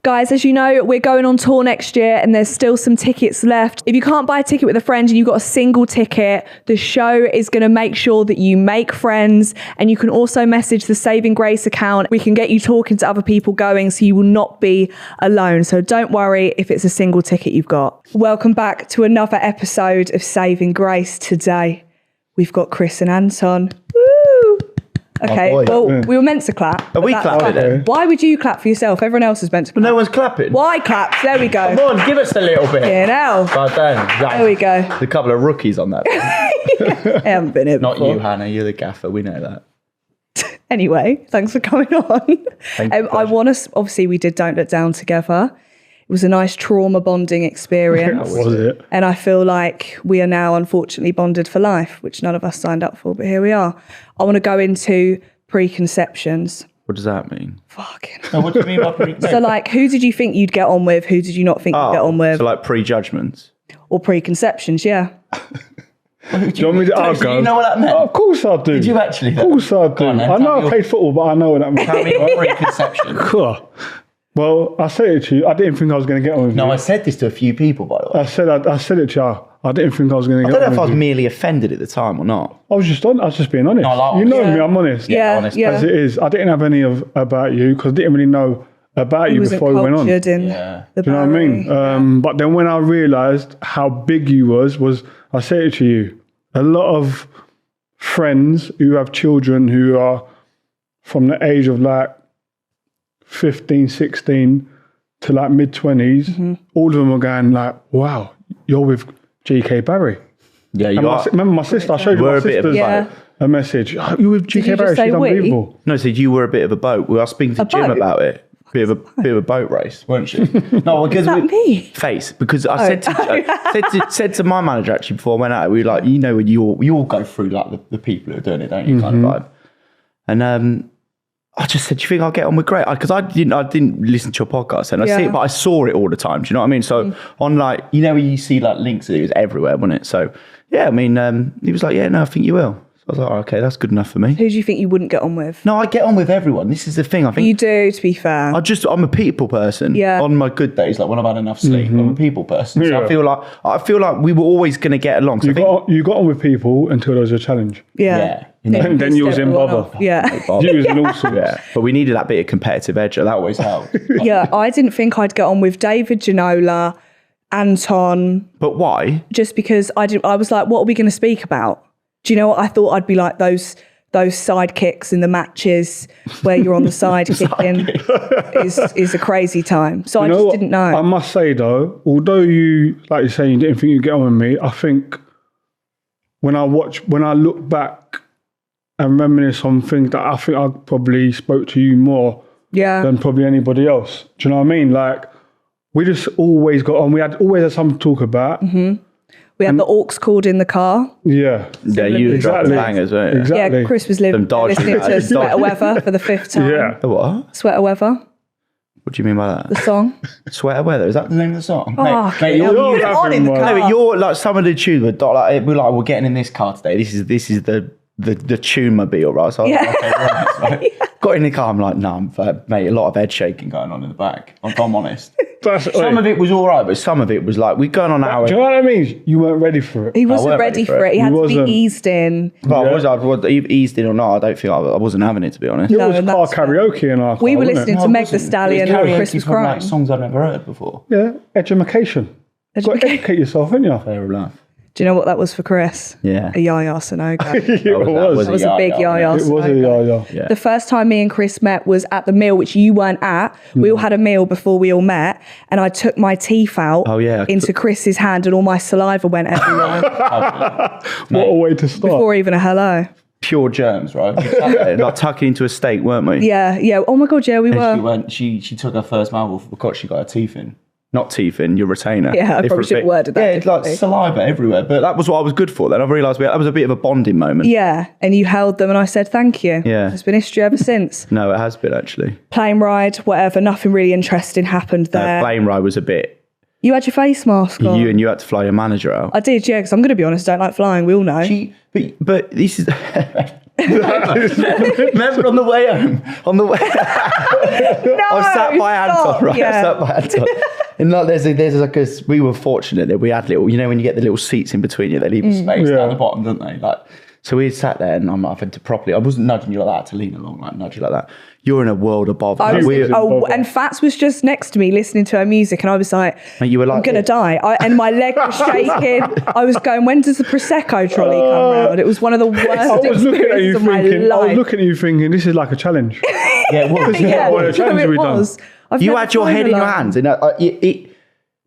Guys, as you know, we're going on tour next year and there's still some tickets left. If you can't buy a ticket with a friend and you've got a single ticket, the show is going to make sure that you make friends, and you can also message the Saving Grace account. We can get you talking to other people going, so you will not be alone. So don't worry if it's a single ticket you've got. Welcome back to another episode of Saving Grace. Today, we've got Chris and Anton. Woo! Okay, we were meant to clap. Are we clapping then? Why would you clap for yourself? Everyone else is meant to clap. No one's clapping. Why clap? There we go. Come on, give us a little bit. Yeah, now. God damn. There we go. A couple of rookies on that. I haven't been here Not before. you, Hannah. You're the gaffer. We know that. Anyway, thanks for coming on. I want us, obviously we did Don't Let Down together. It was a nice trauma bonding experience. Was it? And I feel like we are now unfortunately bonded for life, which none of us signed up for, but here we are. I want to go into preconceptions. What does that mean? Fucking. No, what do you mean by preconceptions? So like, who did you think you'd get on with? Who did you not think you'd get on with? So like prejudgments. Or preconceptions, yeah. Do you want me to Do you know what that meant? Of course I do. Did you actually? Of course I do. on, then. I know Tell me I played football, but I know what that means. Tell me what preconception. Cool. Well, I said it to you. I didn't think I was going to get on with you. No, I said this to a few people, by the way. I said it to you. I didn't think I was going to I get don't know on if I with was you. merely offended at the time or not. I was just being honest. No, I like you know honesty. me, I'm honest. Yeah, honest. yeah. As it is. I didn't have any about you because I didn't really know about you wasn't before we went on. cultured in Yeah. the Do you know what I mean? But then when I realised how big you was I said it to you. A lot of friends who have children who are from the age of like 15, 16 to like mid-20s, all of them are going like, wow, you're with GK Barry. Yeah, And you are. remember my sister, I showed you We're my a bit of sister's Yeah. a message. Oh, you with you GK just Barry, say she's we? unbelievable. No, so you were a bit of a boat. We were speaking to A Jim boat? about it. Bit of a boat race, weren't you? No, because that me? face. Because I said to my manager actually before I went out, we were like, you know, when you all go through like the people who are doing it, don't you? Kind of vibe. And I just said, do you think I'll get on with Greg? Because I didn't listen to your podcast and I see it, but I saw it all the time. Do you know what I mean? So on like, you know, when you see like links, it was everywhere, wasn't it? So yeah, I mean, he was like, yeah, no, I think you will. So I was like, oh, okay, that's good enough for me. Who do you think you wouldn't get on with? No, I get on with everyone. This is the thing. I think You do, to be fair. I'm a people person. Yeah. On my good days, like when I've had enough sleep, I'm a people person. So Yeah. I feel like we were always going to get along. So You got on with people until there was a challenge. Yeah. And then you was in Everyone bother. off. Yeah. You was in all sorts. yeah, but we needed that bit of competitive edge. That always helped. Yeah, I didn't think I'd get on with David Ginola, Anton, But why? just because I was like, what are we going to speak about? Do you know what? I thought I'd be like those sidekicks in the matches where you're on the side kicking is a crazy time. So I just didn't know. I must say though, although you, like you're saying, you didn't think you'd get on with me, I think when I look back and reminisce on things that I think I probably spoke to you more than probably anybody else. Do you know what I mean? Like, we just always got on. We always had something to talk about. Mm-hmm. We had the aux cord in the car. Yeah. Yeah, you were dropping Exactly. bangers, weren't you? Exactly. Yeah, Chris was Them dodgy listening to lads. Sweater Weather for the 5th time. Yeah. The what? Sweater Weather, What do you mean by that? the song. Sweater Weather, is that the name of the song? Oh, mate, you're on in the No, car. No, but you're like some of the tunes were we're getting in this car today. This is the tune mobile, right? So I was Yeah. like, okay, right. So got in the car, I'm like, no, mate, a lot of head shaking going on in the back. If I'm honest. Some of it was all right, but some of it was like, we're going on an hour. Do you know what I mean? You weren't ready for it. He wasn't weren't ready for it. He had to be wasn't. eased in. But I was eased in or not, I don't think I wasn't having it, to be honest. It No, was and car that's karaoke in our car, We were wasn't listening it? to Meg the Stallion and karaoke Christmas from, Crime. like, songs I've never heard before. Yeah, education. You've got to educate yourself, haven't you? Fair enough. Do you know what that was for Chris? Yeah. A Yaya Sanogo. It was a big Yaya It was a Sanogo. yeah. The first time me and Chris met was at the meal, which you weren't at. We all had a meal before we all met, and I took my teeth out into Chris's hand, and all my saliva went everywhere What a way to start. before even a hello. Pure germs, right? Like tucking into a steak, weren't we? Yeah, yeah. Oh my God, yeah, we were. She took her first mouthful because she got her teeth in. Not teeth in, your retainer. Yeah, I probably should have worded that Yeah, it's like differently. saliva everywhere. But that was what I was good for then. I realised that was a bit of a bonding moment. Yeah, and you held them, and I said thank you. Yeah. It's been history ever since. No, it has been actually. Plane ride, whatever. Nothing really interesting happened there. Plane ride was a bit You had your face mask on. You had to fly your manager out. I did, yeah, because I'm going to be honest, I don't like flying, we all know. But this is... Remember on the way home? On the way... I was sat by Anton, right? Yeah. I sat by Anton. And like, there's like a... We were fortunate that we had little... You know when you get the little seats in between you, they leave a space down the bottom, don't they? Like... So we sat there and I've had to properly... I wasn't nudging you like that, I had to lean along, like nudge you like that. You're in a world above. And Fats was just next to me listening to her music and I was like, and you were like I'm going to die. And my leg was shaking. I was going, when does the Prosecco trolley come round? It was one of the worst experiences of my life. I was looking at you thinking, this is like a challenge. Yeah, it was. It was. You had your head in your hands. And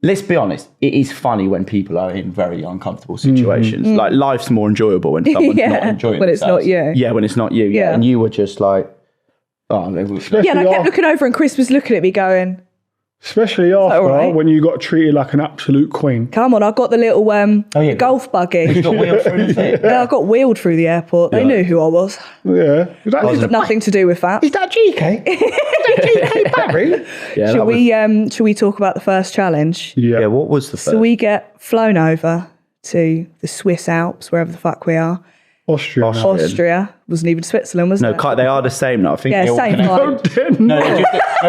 let's be honest, it is funny when people are in very uncomfortable situations. Like life's more enjoyable when someone's not enjoying when it's not you. Yeah, when it's not you. Yeah. And you were just like, oh, yeah, and I kept looking over and Chris was looking at me going... Especially after when you got treated like an absolute queen. Come on, I got the little golf buggy. You got wheeled through the thing. Yeah, I got wheeled through the airport. They knew who I was. Yeah. Nothing to do with that. Is that GK? Is that GK Barry? Yeah, should we talk about the first challenge? Yeah, what was the first? So we get flown over to the Swiss Alps, wherever the fuck we are. Austria. Wasn't even Switzerland, was it? No, they are the same now. I think yeah, same time. No,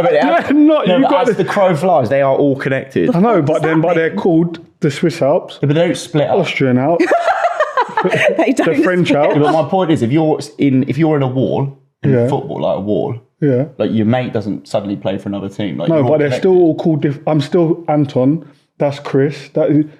they're not. As the crow flies, they are all connected. I know, but they're called the Swiss Alps. Yeah, but they don't split up. Austrian Alps. They don't. The French Alps. Yeah, but my point is, if you're in a wall, in football, like a wall, like your mate doesn't suddenly play for another team. Like no, but they're still all called I'm still Anton. That's Chris.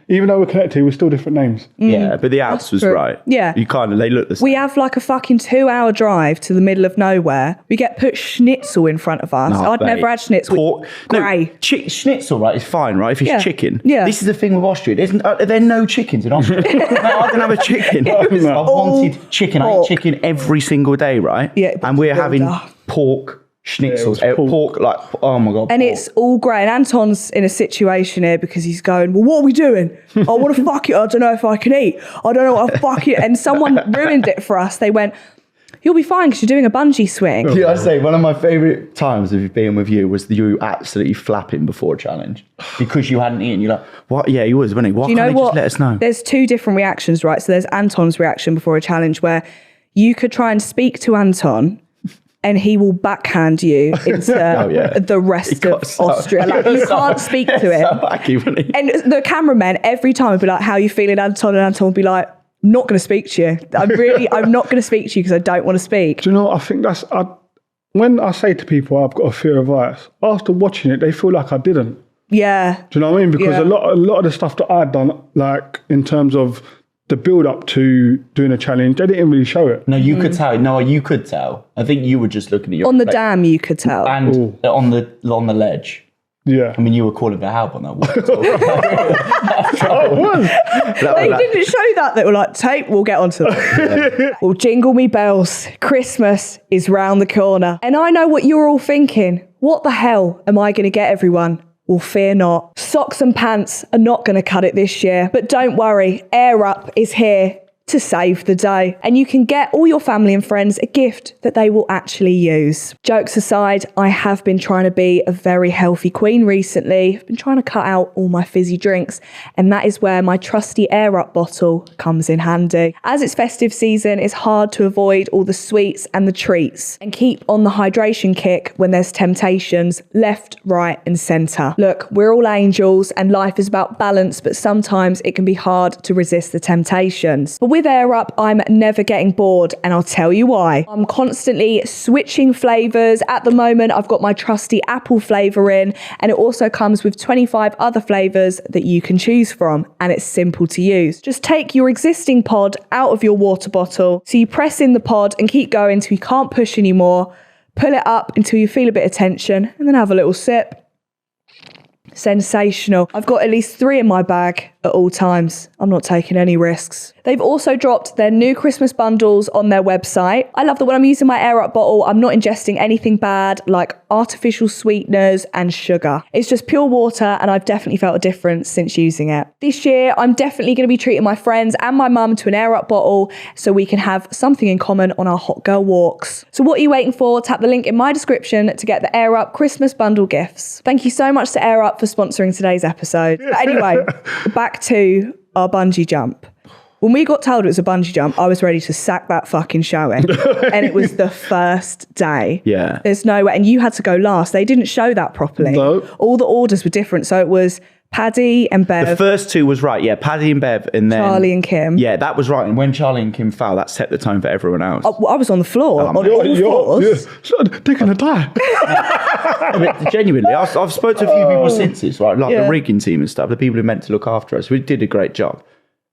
Even though we're connected, we're still different names. Yeah, but the Alps was right. Yeah. They look the same. We have like a fucking 2-hour drive to the middle of nowhere. We get put schnitzel in front of us. I'd never had schnitzel. Grey. Schnitzel, right, is fine, right, if it's chicken. Yeah. This is the thing with Austria. There are no chickens in Austria. No, I don't have a chicken. I wanted chicken. I eat chicken every single day, right? Yeah. And we're having pork. Schnitzels, pork, like, oh my God. And it's all grey. And Anton's in a situation here because he's going, well, what are we doing? I want to fuck it. I don't know if I can eat. I don't know what I fuck it. And someone ruined it for us. They went, you'll be fine because you're doing a bungee swing. Yeah, I say one of my favourite times of being with you was you absolutely flapping before a challenge because you hadn't eaten. You're like, what? Yeah, he was, wasn't he? Why can't they just let us know? There's two different reactions, right? So there's Anton's reaction before a challenge where you could try and speak to Anton and he will backhand you into the rest of Austria. Like, you can't speak to him. So wacky, wasn't he? And the cameramen every time would be like, how are you feeling, Anton? And Anton would be like, I'm not going to speak to you. I'm not going to speak to you because I don't want to speak. Do you know what? I think when I say to people I've got a fear of heights, after watching it, they feel like I didn't. Yeah. Do you know what I mean? Because a lot of the stuff that I'd done, like in terms of the build up to doing a challenge, they didn't really show it. No, you could tell. No, you could tell. I think you were just looking at your... On the dam, you could tell. And on the ledge. Yeah. I mean, you were calling for help on that one. They didn't show that. They were like, tape, we'll get onto that. Yeah. Well, jingle me bells. Christmas is round the corner. And I know what you're all thinking. What the hell am I going to get everyone? Well, fear not. Socks and pants are not going to cut it this year. But don't worry, Air Up is here to save the day. And you can get all your family and friends a gift that they will actually use. Jokes aside, I have been trying to be a very healthy queen recently. I've been trying to cut out all my fizzy drinks, and that is where my trusty Air Up bottle comes in handy. As it's festive season, it's hard to avoid all the sweets and the treats and keep on the hydration kick when there's temptations left, right and centre. Look, we're all angels and life is about balance, but sometimes it can be hard to resist the temptations. But with Air Up, I'm never getting bored, and I'll tell you why. I'm constantly switching flavours. At the moment, I've got my trusty apple flavour in, and it also comes with 25 other flavours that you can choose from, and it's simple to use. Just take your existing pod out of your water bottle, so you press in the pod and keep going until you can't push anymore. Pull it up until you feel a bit of tension, and then have a little sip. Sensational. I've got at least 3 in my bag. at all times. I'm not taking any risks. They've also dropped their new Christmas bundles on their website. I love that when I'm using my Air Up bottle, I'm not ingesting anything bad like artificial sweeteners and sugar. It's just pure water, and I've definitely felt a difference since using it. This year, I'm definitely going to be treating my friends and my mum to an Air Up bottle so we can have something in common on our hot girl walks. So what are you waiting for? Tap the link in my description to get the Air Up Christmas bundle gifts. Thank you so much to Air Up for sponsoring today's episode. But anyway, back to our bungee jump. When we got told it was a bungee jump, I was ready to sack that fucking showing. And it was the first day. Yeah. There's no way. And you had to go last. They didn't show that properly. No. All the orders were different. So it was Paddy and Bev. The first two was right, yeah. Paddy and Bev, and then Charlie and Kim. Yeah, that was right. And when Charlie and Kim fell, that set the tone for everyone else. I was on the floor. On all floors. They're going to die. But genuinely, I've spoken to a few people since this, right? Like the rigging team and stuff, the people who meant to look after us. We did a great job.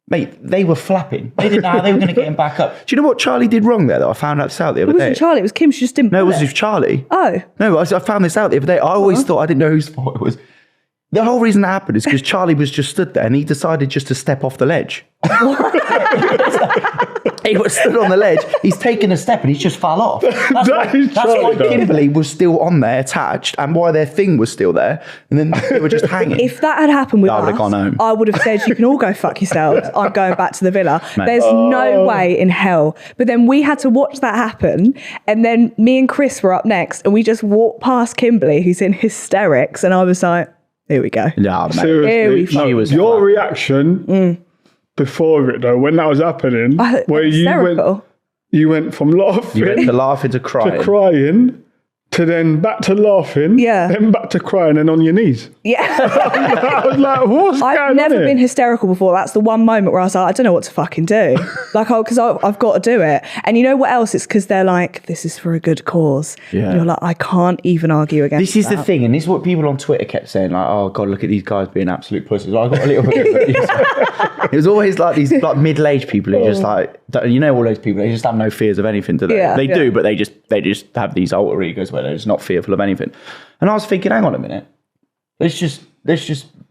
Mate, they were flapping. They didn't know how they were going to get him back up. Do you know what Charlie did wrong there, though? I found out this out the other It day. wasn't Charlie, it was Kim. She just didn't. No, it pull was with Charlie. Oh. No, I found this out the other day. I always thought, I didn't know whose fault it was. The whole reason that happened is because Charlie was just stood there and he decided just to step off the ledge. He was stood on the ledge, he's taken a step and he's just fell off. That's why Kimberly was still on there attached and why their thing was still there. And then they were just hanging. If that had happened with I us, would have gone home. I would have said, you can all go fuck yourselves. I'm going back to the villa. There's no way in hell. But then we had to watch that happen. And then me and Chris were up next and we just walked past Kimberly, who's in hysterics. And I was like, here we go. Yeah, mate. Seriously. Here we Your reaction before it, though, when that was happening, where you went from laughing, You went to laughing to crying. To then back to laughing, then back to crying and on your knees. Yeah. I was like, what's going on? I've never been hysterical before. That's the one moment where I was like, I don't know what to fucking do. Because I've got to do it. And you know what else? It's because they're like, this is for a good cause. Yeah. And you're like, I can't even argue against This is the thing, and this is what people on Twitter kept saying, like, oh God, look at these guys being absolute pussies. I got a little bit it was always like these like middle-aged people who just like, you know, all those people, they just have no fears of anything, do they? Yeah, they do, but they just have these alter egos where they're just not fearful of anything. And I was thinking, hang on a minute, let's just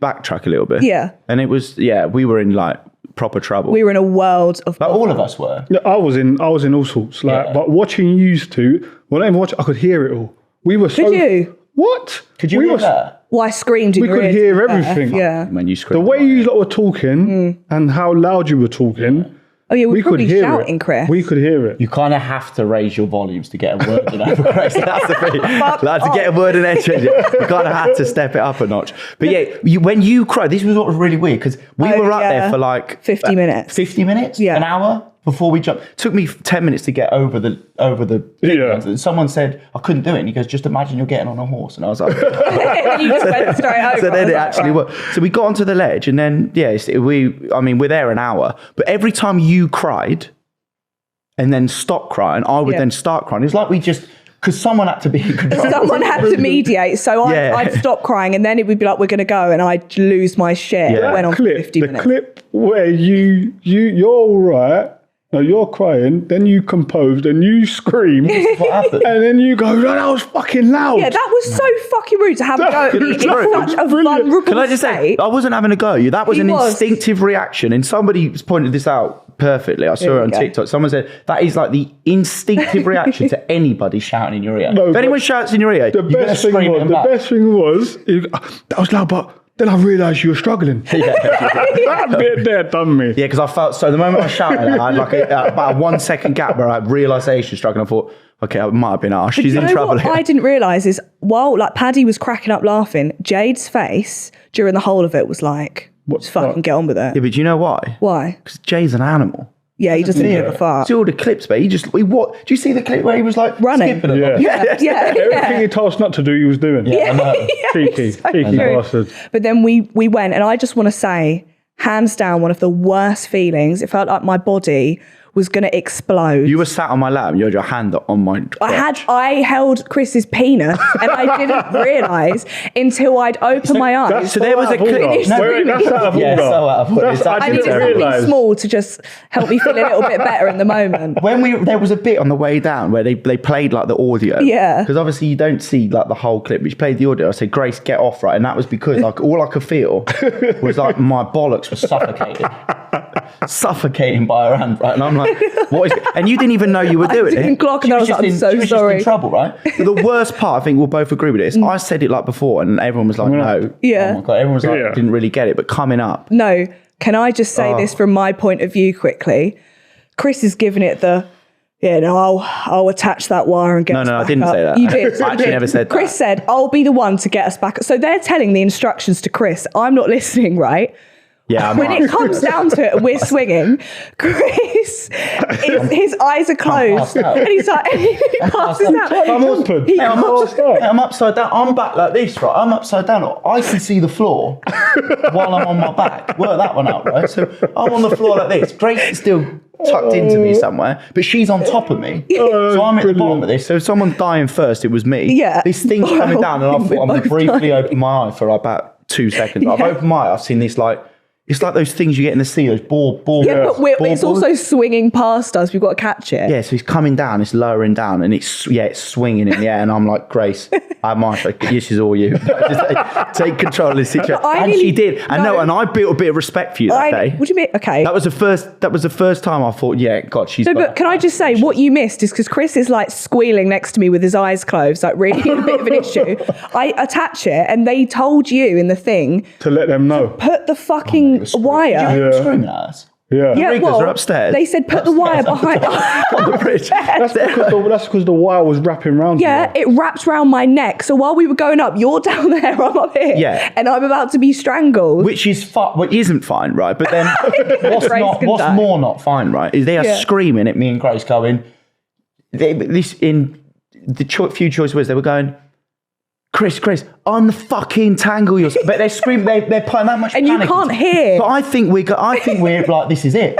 backtrack a little bit. Yeah. And it was, we were in like proper trouble. We were in a world of... Like all of us were. Yeah, I was in all sorts. But watching you used to, when I watch, I could hear it all. We were so... Could you? What? Could you hear that? Well, I screamed in We your could ears, hear to be fair. everything. Yeah. When you screamed. The way you lot were talking and how loud you were talking, Oh yeah, we we were could probably hear shouting, it. Chris. We could hear it. You kind of have to raise your volumes to get a word in over Chris. That's the thing. Like, to get a word in edge, you kind of had to step it up a notch. But when you cried, this was what was really weird because we were up there for like 50 minutes. 50 minutes? Yeah. An hour before we jumped. It took me 10 minutes to get over the big ones. And someone said, I couldn't do it. And he goes, just imagine you're getting on a horse. And I was like... You just went straight over. So then it actually worked. So we got onto the ledge and then, we're there an hour. But every time you cried... and then stop crying, I would then start crying. It was like we just, because someone had to be in control. Someone had to mediate. So I'd stop crying and then it would be like, we're going to go. And I'd lose my shit. Yeah. It went on for 50 minutes. The clip where you're all right, no, you're crying, then you composed and you scream. What happened? And then you go, no, that was fucking loud. Yeah, that was so fucking rude to have a go. Be in such a vulnerable Can I just say, state. I wasn't having a go at you. That was an instinctive reaction. And somebody pointed this out perfectly. I saw it on TikTok. Someone said, that is like the instinctive reaction to anybody shouting in your ear. No, if anyone shouts in your ear, you're going to scream at them back. The best thing was, that was loud, but then I realised you were struggling. That bit there done me. Yeah, because I felt, so the moment I shouted, I had like about a 1 second gap where I had realisation struggling. I thought, okay, I might have been harsh. She's in trouble here. What I didn't realise is while like Paddy was cracking up laughing, Jade's face during the whole of it was like, just fucking get on with it. Yeah, but do you know why? Why? Because Jay's an animal. Yeah, he doesn't give a fuck. See all the clips, but what? Do you see the clip where he was like running? Skipping Yeah. Everything he told us not to do, he was doing. Yeah, I know. Cheeky bastard. But then we went, and I just want to say, hands down, one of the worst feelings. It felt like my body was going to explode. You were sat on my lap and you had your hand on my crotch. I held Chris's penis and I didn't realise until I'd opened my eyes. So there was a clip. That's out of order. Yeah, so out of order. I needed something small to just help me feel a little bit better in the moment. There was a bit on the way down where they played like the audio. Yeah. Because obviously you don't see like the whole clip. But you played the audio. I said, Grace, get off, right? And that was because like all I could feel was like my bollocks were suffocating by her hand, right? And I'm like, what is it? And you didn't even know you were doing it. I didn't clock and I was like, I'm so she was sorry. just in trouble, right? But the worst part, I think we'll both agree with this. I said it like before and everyone was like, no. Yeah. Oh my God. Everyone was like, didn't really get it. But coming up. No. Can I just say this from my point of view quickly? Chris is giving it I'll attach that wire and get us back I didn't up. say that. You did. I actually never said that. Chris said, I'll be the one to get us back. So they're telling the instructions to Chris. I'm not listening, right? Yeah, when it comes down to it and we're swinging, Chris, his eyes are closed. And he's like, he passes out. I'm upside down. I'm back like this, right? I'm upside down. I can see the floor while I'm on my back. Work that one out, right? So I'm on the floor like this. Grace is still tucked into me somewhere, but she's on top of me. So I'm at the bottom of this. So if someone's dying first, it was me. Yeah. This thing's coming down and I thought I'm going to briefly open my eye for about 2 seconds. I've opened my eye. I've seen this like, it's like those things you get in the sea, those ball. Yeah, but it's also swinging past us. We've got to catch it. Yeah, so he's coming down, it's lowering down, and it's swinging in the air. And I'm like, Grace, this is all you. Take control of this situation. And she did. And I built a bit of respect for you that day. What do you mean? Okay. That was the first time I thought, God, she's. No, but can I just say what you missed is because Chris is like squealing next to me with his eyes closed, like really a bit of an issue. I attach it, and they told you in the thing to let them know. Put the fucking wire. Did you screaming at us? Yeah. The riggers are upstairs. They said put the wire behind on the bridge. That's because the wire was wrapping around. Yeah, it wrapped around my neck. So while we were going up, you're down there, I'm up here. Yeah. And I'm about to be strangled. Which isn't fine, right? But then what's more not fine, right? Is they are screaming at me and Grace going, few choice words, they were going, Chris, unfucking-tangle yourself. But they're screaming, they're putting that much and panic. You can't hear. But I think we're like, this is it.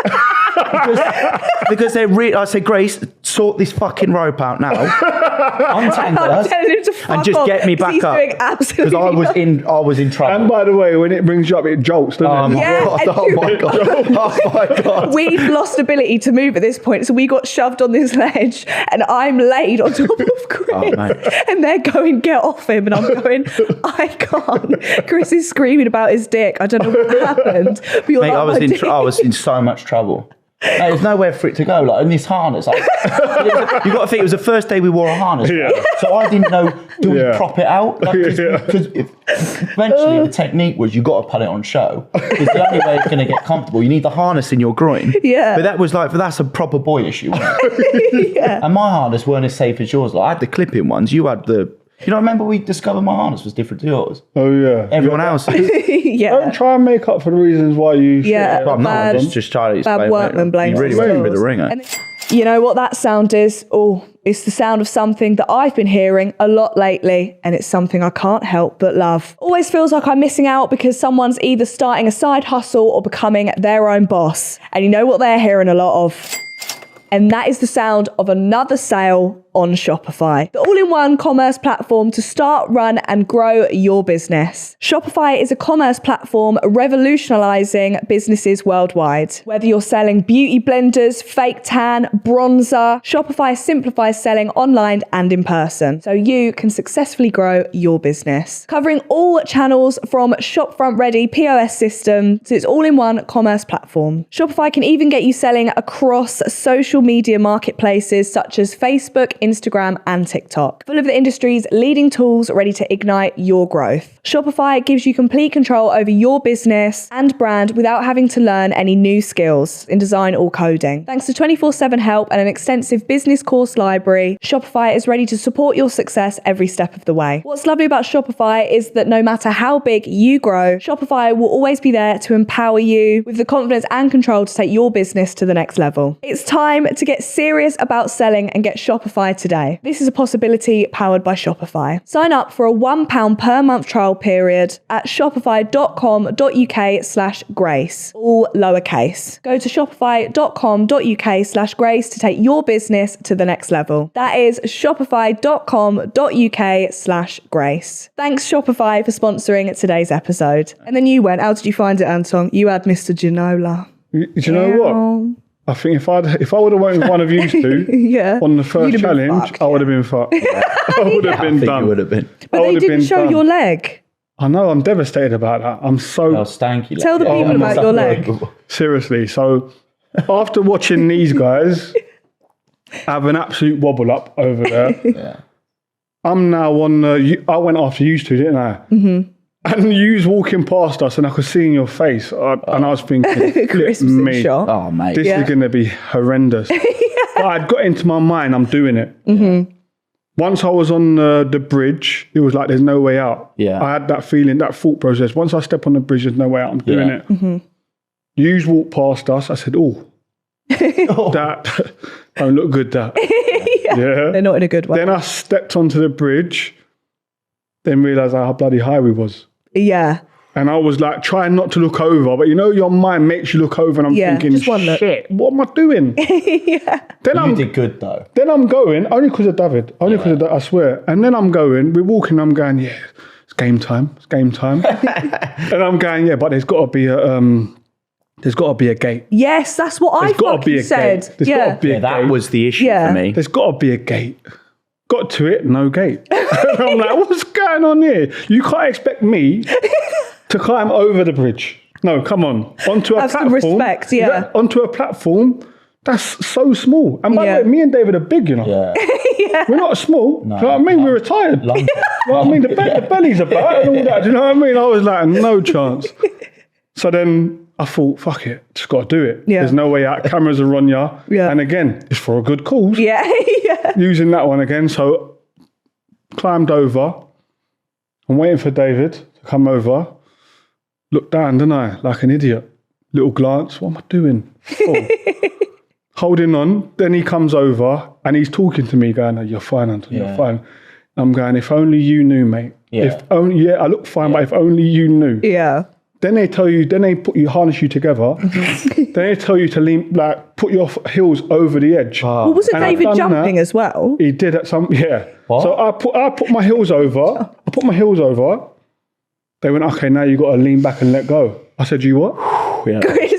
because I said, Grace, sort this fucking rope out now. Untangle us. And just get me back up. Because I was in trouble. And by the way, when it brings you up, it jolts, doesn't it? Oh my God. We've lost ability to move at this point. So we got shoved on this ledge and I'm laid on top of Chris. And they're going, get off him. And I'm going, I can't. Chris is screaming about his dick. I don't know what happened. But Mate, I was in so much trouble. There's nowhere for it to go, like in this harness. You've got to think it was the first day we wore a harness, so I didn't know. Do we prop it out? Because eventually the technique was you got to put it on show. Because the only way it's going to get comfortable, you need the harness in your groin. Yeah, but that was that's a proper boy issue. Wasn't it? And my harness weren't as safe as yours. Like I had the clip-in ones. You had the. Remember we discovered my harness was different to yours? Oh, yeah. Everyone else. Don't try and make up for the reasons why you... Yeah, I'm not. I'm just trying to explain. Bad workman blames. You really went with the ringer. You know what that sound is? Oh, it's the sound of something that I've been hearing a lot lately, and it's something I can't help but love. Always feels like I'm missing out because someone's either starting a side hustle or becoming their own boss. And you know what they're hearing a lot of? And that is the sound of another sale on Shopify, the all-in-one commerce platform to start, run, and grow your business. Shopify is a commerce platform revolutionizing businesses worldwide. Whether you're selling beauty blenders, fake tan, bronzer, Shopify simplifies selling online and in person, so you can successfully grow your business. Covering all channels from shopfront-ready POS system to its all-in-one commerce platform. Shopify can even get you selling across social media marketplaces such as Facebook, Instagram, and TikTok, full of the industry's leading tools ready to ignite your growth. Shopify gives you complete control over your business and brand without having to learn any new skills in design or coding. Thanks to 24/7 help and an extensive business course library, Shopify is ready to support your success every step of the way. What's lovely about Shopify is that no matter how big you grow, Shopify will always be there to empower you with the confidence and control to take your business to the next level. It's time to get serious about selling and get Shopify today. This is a possibility powered by Shopify. Sign up for a £1 per month trial period at shopify.com.uk/grace, all lowercase. Go to shopify.com.uk/grace to take your business to the next level. That is shopify.com.uk/grace. Thanks Shopify for sponsoring today's episode. And then you went, how did you find it, Anton? You had Mr. Ginola. Do you know what? I think if I would have went with one of you two on the first challenge, I would have been fucked. I would have been done. You would have been. But they didn't show your leg. I know, I'm devastated about that. I'm so... stanky. Tell the people about your leg. Seriously. So after watching these guys have an absolute wobble up over there, I'm now on the... I went after you two, didn't I? Mm-hmm. And you was walking past us and I could see in your face. And I was thinking, Crisps me. in shot. Oh, mate. This is going to be horrendous. But I'd got into my mind, I'm doing it. Mm-hmm. Once I was on the bridge, it was like there's no way out. Yeah. I had that feeling, that thought process. Once I step on the bridge, there's no way out. I'm doing it. Mm-hmm. You walked past us. I said, that don't look good, that. Yeah. They're not in a good way. Then I stepped onto the bridge, then realised how bloody high we was. Yeah. And I was like trying not to look over, but you know your mind makes you look over and I'm thinking, just one look. shit, what am I doing? Then You did good though. Then I'm going, only because of David, I swear. And then I'm going, we're walking, I'm going, it's game time. And I'm going, but there's got to be a gate. Yes, that's what I fucking said. There's got to be a gate. That was the issue for me. There's got to be a gate. Got to it, no gate. And I'm like, what's going on here? You can't expect me to climb over the bridge. No, come on. Onto a platform. Have some respect, Onto a platform, that's so small. And by the way, me and David are big, you know. Yeah. We're not small. No, do you know what I mean? We're retired. You know what I mean? The belly's about and all that. Do you know what I mean? I was like, no chance. So then I thought, fuck it, just got to do it. Yeah. There's no way out. Cameras are on ya. Yeah. And again, it's for a good cause. Yeah. Using that one again. So climbed over. I'm waiting for David to come over. Looked down, didn't I? Like an idiot. Little glance. What am I doing? Holding on. Then he comes over and he's talking to me going, oh, you're fine, Anton, you're fine. I'm going, if only you knew, mate. If only, I look fine, but if only you knew. Yeah. Then they tell you, harness you together. Then they tell you to lean, like, put your heels over the edge. Well, wasn't David jumping as well? He did at some, What? So I put my heels over. They went, okay, now you got to lean back and let go. I said, you what? Chris,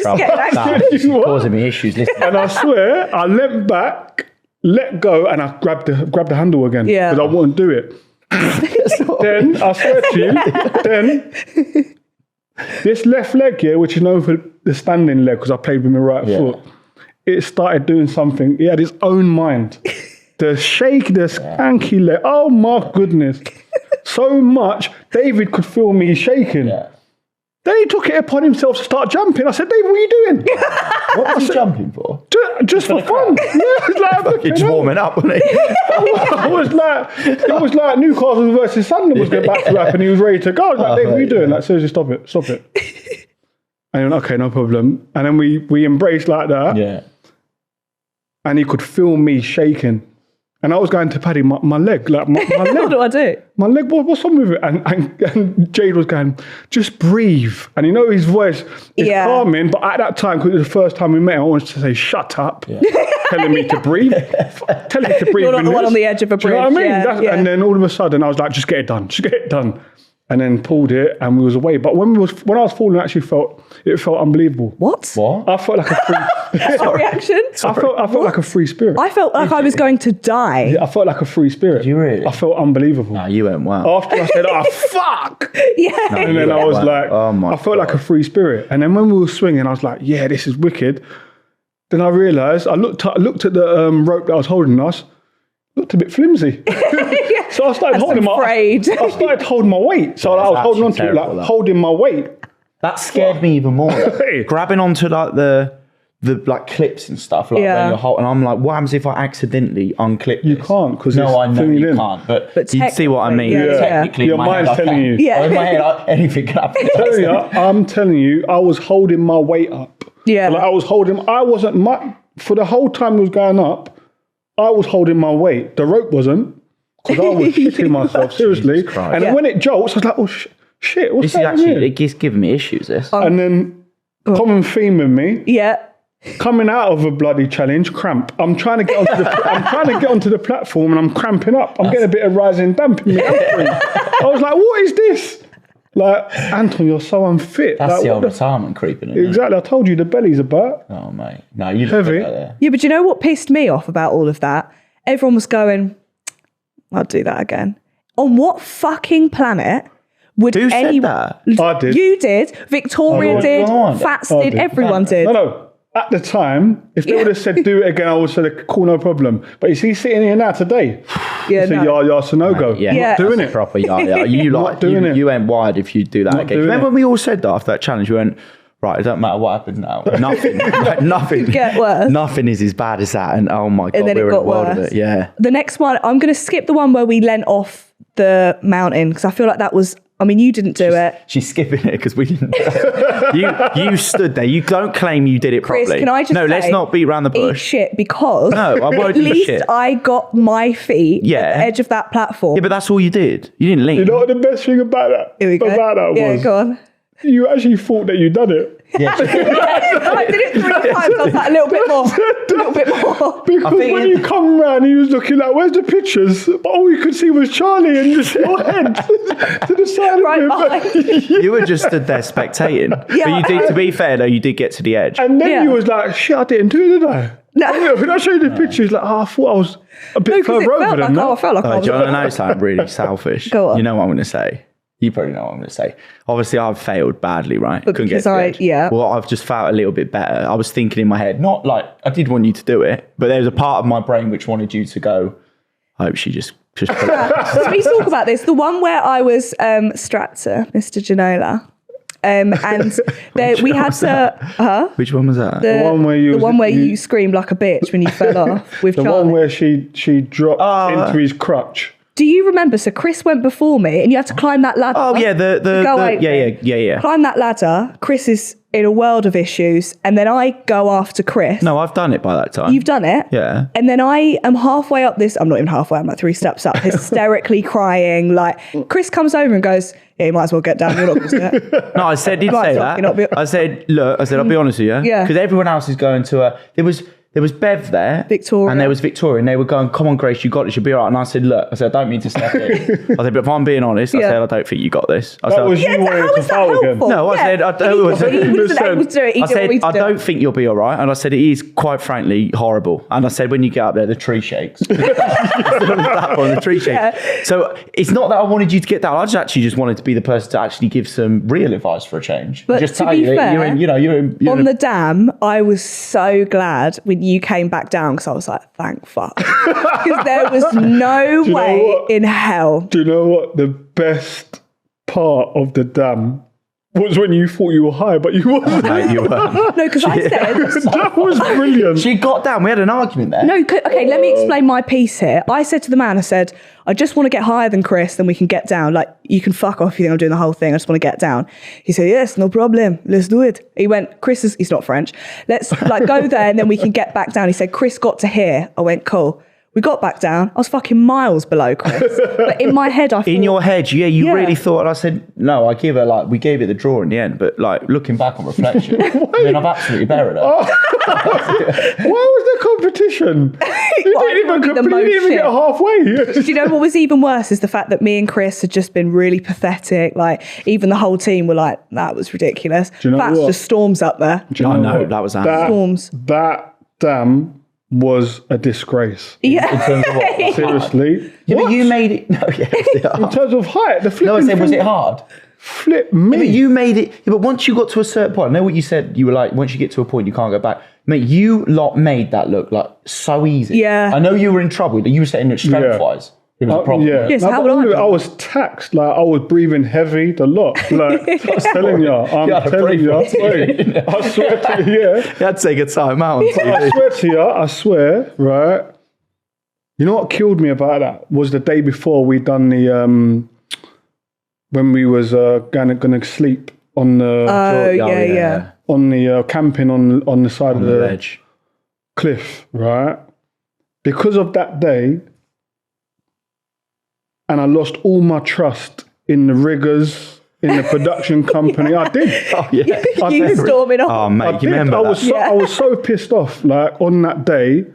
You what? Causing me issues. Listen. And I swear, I leant back, let go, and I grabbed the handle again. Yeah. Because I wouldn't do it. Then, I swear to you, this left leg here, which is known for the standing leg, because I played with my right foot, it started doing something. It had its own mind. The shake, the skanky leg. Oh my goodness. So much, David could feel me shaking. Yeah. Then he took it upon himself to start jumping. I said, David, what are you doing? What was he jumping for? Just for fun. He's warming up, wasn't he? It was like Newcastle versus Sunderland was about to happen. He was ready to go. I was like, Dave, what are you doing? Like, seriously, stop it. And he went, okay, no problem. And then we embraced like that. Yeah. And he could feel me shaking. And I was going to Paddy, my leg, like my leg. What do I do? My leg, what's wrong with it? And Jade was going, just breathe. And you know his voice is calming, but at that time, because it was the first time we met, I wanted to say, shut up. Yeah. Telling me to breathe. Telling me to breathe. You're not the one on the edge of a bridge. Do you know what I mean? And then all of a sudden, I was like, just get it done. And then pulled it and we was away. But when I was falling, I actually felt unbelievable. What? What? I felt like a free... That's my reaction. I felt like a free spirit. I felt like I was going to die. Yeah, I felt like a free spirit. Did you really? I felt unbelievable. No, you went wow. After I said, oh, fuck! Yeah. No, And then I was like, oh my I felt like a free spirit. And then when we were swinging, I was like, yeah, this is wicked. Then I realised, I looked at the rope that was holding us, looked a bit flimsy. So I started holding my weight. So I was holding on to it, like holding my weight. That scared me even more. Grabbing onto like the like clips and stuff, like when you're holding. And I'm like, what happens if I accidentally unclip You this? can't, because No, I know you in. can't. But you technically, see what I mean. Technically, Your in my mind's head, telling you. Yeah. In my head, anything can happen. I'm telling you, I was holding my weight up. Yeah. Like I wasn't for the whole time it was going up, I was holding my weight. The rope wasn't, because I was shitting myself, seriously. And then when it jolts, I was like, oh, shit, what's This is happening actually, here? it's giving me issues, this. And then, common theme with me, Yeah. coming out of a bloody challenge, cramp. I'm trying to get onto the platform and I'm cramping up. I'm getting a bit of rising damp in me. I was like, what is this? Like, Anton, you're so unfit. That's like, the old retirement creeping in. Exactly. I told you the belly's about. Oh, mate. No, you Heavy. look there. Yeah, but you know what pissed me off about all of that? Everyone was going, I'll do that again. On what fucking planet would Who said anyone... that? I did. You did. Victoria did. go on. Fats I did. did. Everyone did. No. At the time, if they would have said do it again, I would have said, cool, no problem. But you see, sitting here now today, Yeah, it's a no. yar, so no go. Yeah, Yeah. Not doing That's it. proper yah. You like doing it. you went wide if you do that Not again. doing Remember it. when we all said that after that challenge? We went, right, it don't matter what happens now. Nothing. Nothing. Get worse. Nothing is as bad as that. And oh my God, then it we're in got the world of worse. it. Yeah. The next one, I'm going to skip the one where we leant off the mountain because I feel like that was... I mean, you didn't do it. She's skipping it because we didn't. you stood there. You don't claim you did it Chris, properly. can I just No, let's say, not beat around the eat bush. shit because No, I won't at eat least shit. I got my feet Yeah. at the edge of that platform. Yeah, but that's all you did. You didn't lean. You know what the best thing about that, Here we go. Yeah, was? go on. You actually thought that you'd done it. Yeah. I did it 3 times. I was like, a little bit more. A little bit more. Because think when it- you come round, he was looking like, where's the pictures? But all you could see was Charlie and just your head to the side Right of behind him. You were just stood there spectating. Yeah. But you did, to be fair though, you did get to the edge. And then Yeah. you was like, shit, I didn't do it, did I? No. When I showed you the pictures, like, oh, I thought I was a bit Because it further over felt than like, that. I felt like I Do was. you want to know something really selfish? Go on. You know what I'm going to say? You probably know what I'm going to say. Obviously, I've failed badly, right? But because to the I- edge. yeah. Well, I've just felt a little bit better. I was thinking in my head, not like, I did want you to do it, but there was a part of my brain which wanted you to go, I hope she just put it. Can we talk about this? The one where I was strapped to Mr. Ginola. And we had to... Which one was that? The one where you screamed like a bitch when you fell off with The Charlie. one where she dropped Oh, into his crutch. Do you remember? So Chris went before me and you had to climb that ladder. Oh, yeah, yeah. Climb that ladder. Chris is in a world of issues. And then I go after Chris. No, I've done it by that time. You've done it? Yeah. And then I am halfway up this. I'm not even halfway. I'm like 3 steps up, hysterically crying. Like, Chris comes over and goes, yeah, you might as well get down. You're not going to do it. No, I did Right, say so that. you're not be- I said, I'll be honest with you. Yeah. Because everyone else is going to a... There was Bev there. Victoria. And there was Victoria. And they were going, come on, Grace, you got this. You'll be all right. And I said, look, I don't mean to step in. I said, but if I'm being honest, I Yeah. said, I don't think you got this. I That said, was you Yeah, wanting how to is that foul again. helpful? No, I Yeah. said, He wasn't able to do it. He I didn't want me said, to I do it. don't think you'll be all right. And I said, it is, quite frankly, horrible. And I said, when you get up there, the tree shakes. That one, the tree shakes. Yeah. So it's not that I wanted you to get down. I just wanted to be the person to actually give some real advice for a change. But just to tell be you, fair, you're in on a- the dam, I was so glad when you came back down because I was like, thank fuck. Because there was no know way what? in hell. Do you know what the best part of the dam was? When you thought you were high, but you wasn't. Mate, you weren't. No, because I said, That was brilliant. She got down. We had an argument there. no, okay, let me explain my piece here. I said to the man, I said, I just want to get higher than Chris, then we can get down. Like, you can fuck off if you think I'm doing the whole thing. I just want to get down. He said, yes, no problem. Let's do it. He went, he's not French. Let's like go there and then we can get back down. He said, Chris got to here. I went, cool. We got back down. I was fucking miles below Chris. But in my head, I thought... In your head, you Yeah. really thought, and I said, no, we gave it the draw in the end, but like looking back on reflection, I mean, I've absolutely buried her. Why was there competition? You Well, I didn't even, wanted the you most didn't even shit. get halfway. Do you know what was even worse is the fact that me and Chris had just been really pathetic. Like, even the whole team were like, that was ridiculous. you know Fats what? just storms up there. Do you I know, what? that was Storms. That dam was a disgrace. Yeah. In terms of what? Seriously. Yeah, but What? you made it. No, yeah, was it In hard? terms of height, the flipping No, I said, was thing it hard? Flip me. But you made it. Yeah, but once you got to a certain point, I know what you said. You were like, once you get to a point, you can't go back. Mate, you lot made that look like so easy. Yeah. I know you were in trouble. But you were saying it strength-wise. It was a problem. Yeah. Yes, No, how but would I do I was taxed. Like, I was breathing heavy, the lot. Like, I'm telling you. I'm had to telling breathe you. properly. I swear to you, yeah. You had to take a time out. I swear to you, I swear, right? You know what killed me about that was the day before we done the when we was gonna sleep on the Oh, yeah. on the camping on the side of On the the edge. cliff, right? because of that day, and I lost all my trust in the riggers, in the production company. I did. Oh, yeah. You were storming off. Oh, mate, I you did. remember that? I was so pissed off, like, on that day,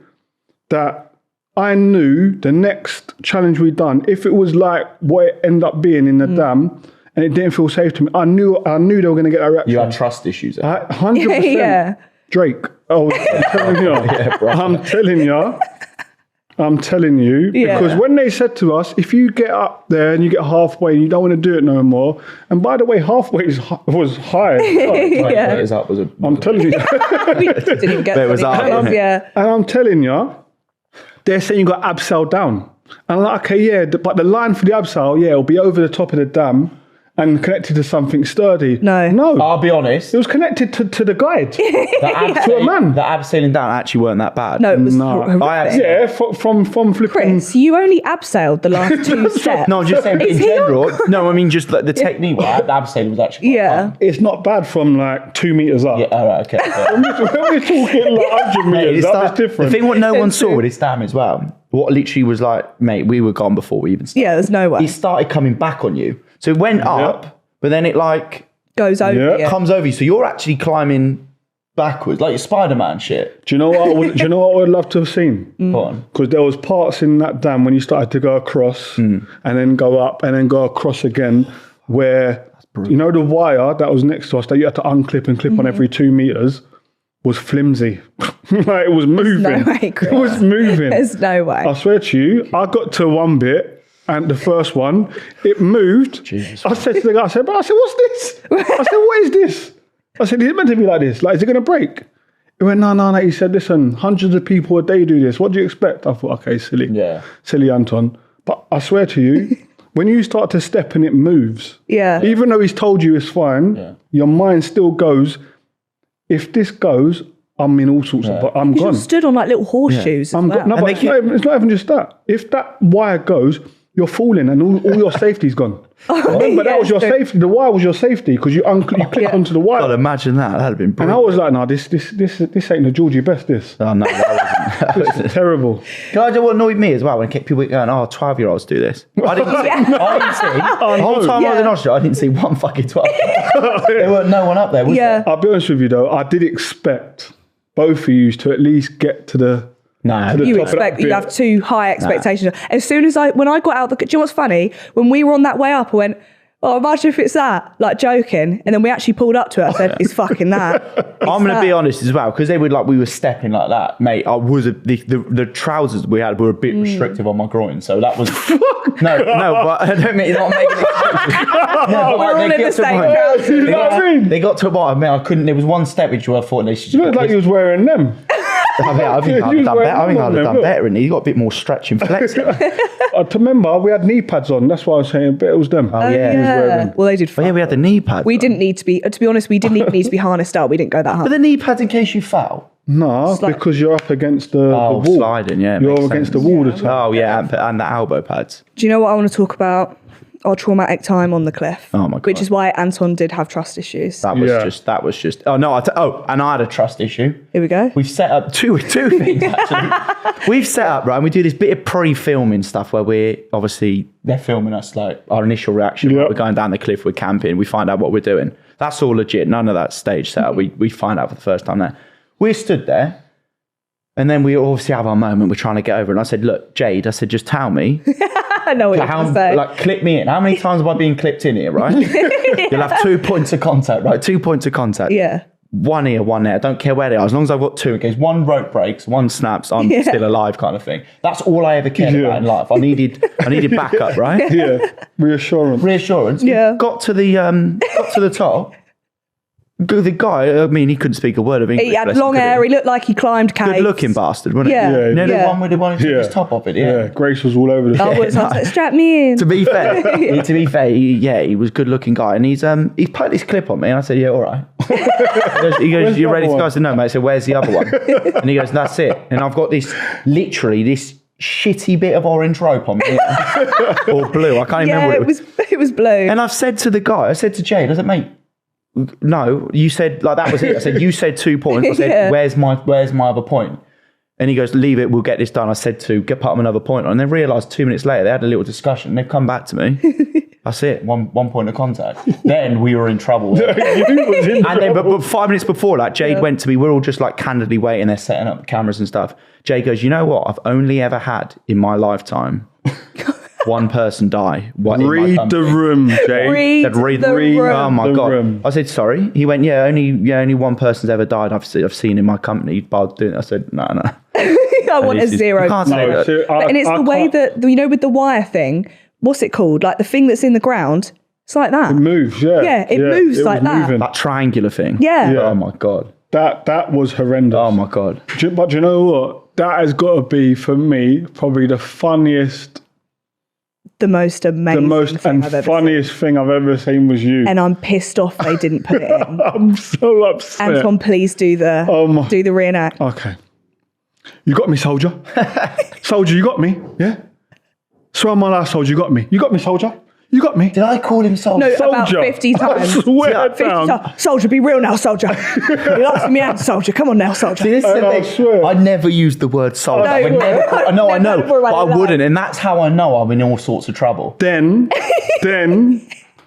that I knew the next challenge we'd done, if it was like what it ended up being in the dam, and it didn't feel safe to me, I knew they were going to get that reaction. You had trust issues. 100%. Yeah. Drake. I'm telling you. Yeah, bro. I'm telling you, Yeah. because when they said to us, if you get up there and you get halfway and you don't want to do it no more, and by the way, halfway was high. Yeah. I'm telling you. We didn't even get But it was up, anything. wasn't it? Yeah. And I'm telling you, they're saying you got abseil down. And I'm like, okay, yeah, but the line for the abseil, yeah, it'll be over the top of the dam and connected to something sturdy. No. I'll be honest. It was connected to the guide. To a man. The abseiling down actually weren't that bad. No, it was No. horrific. I had- Yeah, from flipping. Chris, you only abseiled the last 2 steps. No, I'm just saying in general. No, I mean just like the technique. Right? The abseiling was actually quite Yeah. fun. It's not bad from like 2 meters up. Yeah, all right, okay. Yeah. When we're talking like 100 Mate, meters it's up, like- it's different. The thing what no one saw with this dam as well, what literally was like, mate, we were gone before we even started. Yeah, there's no way. It started coming back on you. So it went up, but then it like Goes over. Yeah. Yeah. comes over you. So you're actually climbing backwards, like your Spider-Man shit. Do you know what I would love to have seen? Go on. Because there was parts in that dam when you started to go across and then go up and then go across again, where you know the wire that was next to us that you had to unclip and clip on every 2 meters was flimsy. Like, it was moving. no way, Chris. It was moving. There's no way. I swear to you, I got to one bit. And the first one, it moved. Jesus. I said to the guy, what's this? I said, what is this? I said, is it meant to be like this? Like, is it going to break? He went, no. He said, listen, hundreds of people a day do this. What do you expect? I thought, okay, silly. Yeah. Silly, Anton. But I swear to you, when you start to step and it moves, Yeah. even though he's told you it's fine, your mind still goes, if this goes, I'm in all sorts of, but I'm You're gone. stood on like little horseshoes. I'm as well. no, but it's not even just that. If that wire goes, you're falling and all your safety's gone. Remember, that was your safety. The wire was your safety because you click onto the wire. God, imagine that. That'd have been And brilliant. I was like, no, this ain't the Georgie Best, this. Oh, no, that wasn't. It's terrible. Can I tell what annoyed me as well when people were going, 12-year-olds do this? I didn't see. The whole time I was in Austria, I didn't see one fucking 12. There weren't no one up there, was Yeah. there? I'll be honest with you though, I did expect both of you to at least get to the No. the You top of that expect you bit. have too high expectations. As soon as when I got out do you know what's funny? When we were on that way up, I went, oh, imagine if it's that, like joking. And then we actually pulled up to it. I said, it's fucking that. I'm going to be honest as well, because we were stepping like that, mate. I was the trousers we had were a bit restrictive on my groin, so that was no, but I don't mean not making it. No, We're all in the same trousers. You know what I mean? They got to a point. I mean, I couldn't. There was one step which I thought they should. You look like you was wearing them. I think I'd have done better. I think I'd have done better. And he got a bit more stretch and flex. To remember, we had knee pads on. That's why I was saying, but it was them. Oh, yeah. He was wearing them. Well, they did But fine. yeah, we had the knee pads. We on. didn't need to be honest, we didn't even need to be harnessed up. We didn't go that hard. But the knee pads in case you fell. No, Slide. because you're up against the wall. Sliding, yeah. You're makes against sense. the wall the time. Oh, yeah, and the elbow pads. Do you know what I want to talk about? Our traumatic time on the cliff. Oh, my God. Which is why Anton did have trust issues. That was just. Oh no! And I had a trust issue. Here we go. We've set up two things actually. We've set up right, and we do this bit of pre-filming stuff where they're filming us like our initial reaction. Yep. Like we're going down the cliff, we're camping, we find out what we're doing. That's all legit. None of that stage setup. We find out for the first time there. We're stood there, and then we obviously have our moment. We're trying to get over it. And I said, "Look, Jade," I said, "just tell me." I know what you're going to say. Like, clip me in. How many times have I been clipped in here, right? You'll have 2 points of contact, right? 2 points of contact. Yeah. One here, one there. I don't care where they are. As long as I've got two, in case one rope breaks, one snaps, I'm still alive kind of thing. That's all I ever cared about in life. I needed backup, right? Yeah, reassurance. Reassurance. Yeah. Got to the top. The guy, I mean, he couldn't speak a word of English. He had bless him, long could hair. He looked like he climbed caves. Good looking bastard, wasn't Yeah. he? Yeah. You know the Yeah. one with the one who took his top off it, Yeah, Grace was all over the I was like, strap me in. To be fair, he was a good looking guy, and he's put this clip on me, and I said, yeah, all right. He goes, you ready to go? I said, no, mate. I said, where's the other one? And he goes, that's it. And I've got this shitty bit of orange rope on me, or blue. I can't even remember what it was blue. And I've said to the guy, I said to Jade, I said, mate, no, you said like that was it. I said, you said 2 points. I said, where's my other point? And he goes, leave it, we'll get this done. I said to put up another point on. And they realised 2 minutes later, they had a little discussion. They've come back to me. That's it, one point of contact. Then we were in trouble. But 5 minutes before, like Jade went to me, we're all just like candidly waiting, they're setting up the cameras and stuff. Jade goes, you know what? I've only ever had in my lifetime one person die. Read the room, Jade. Read the room. Oh my The God. room. I said, sorry. He went, only one person's ever died I've seen in my company by doing it. I said, no. I want a zero. You can't say that. And it's the way that, with the wire thing, what's it called? Like the thing that's in the ground, it's like that. It moves, yeah. Yeah, it moves was like that. moving. That triangular thing. Yeah. Oh my God. That was horrendous. Oh my God. But do you know what? That has got to be, for me, probably the funniest, The most amazing thing I've ever funniest thing I've ever seen was you. And I'm pissed off they didn't put it in. I'm so upset. Anton, please do the reenact. Okay. You got me, soldier. Soldier, you got me. Yeah. Swear on my life, soldier, you got me. You got me, soldier. You got me. Did I call him soldier? No, about Soldier. 50 times. I swear 50 down. times. Soldier, be real now, soldier. You're asking me out, soldier. Come on now, soldier. See, this is the I thing. swear. I never use the word soldier. No, I would you never wouldn't. I know, Never but I like wouldn't. that. And that's how I know I'm in all sorts of trouble. Then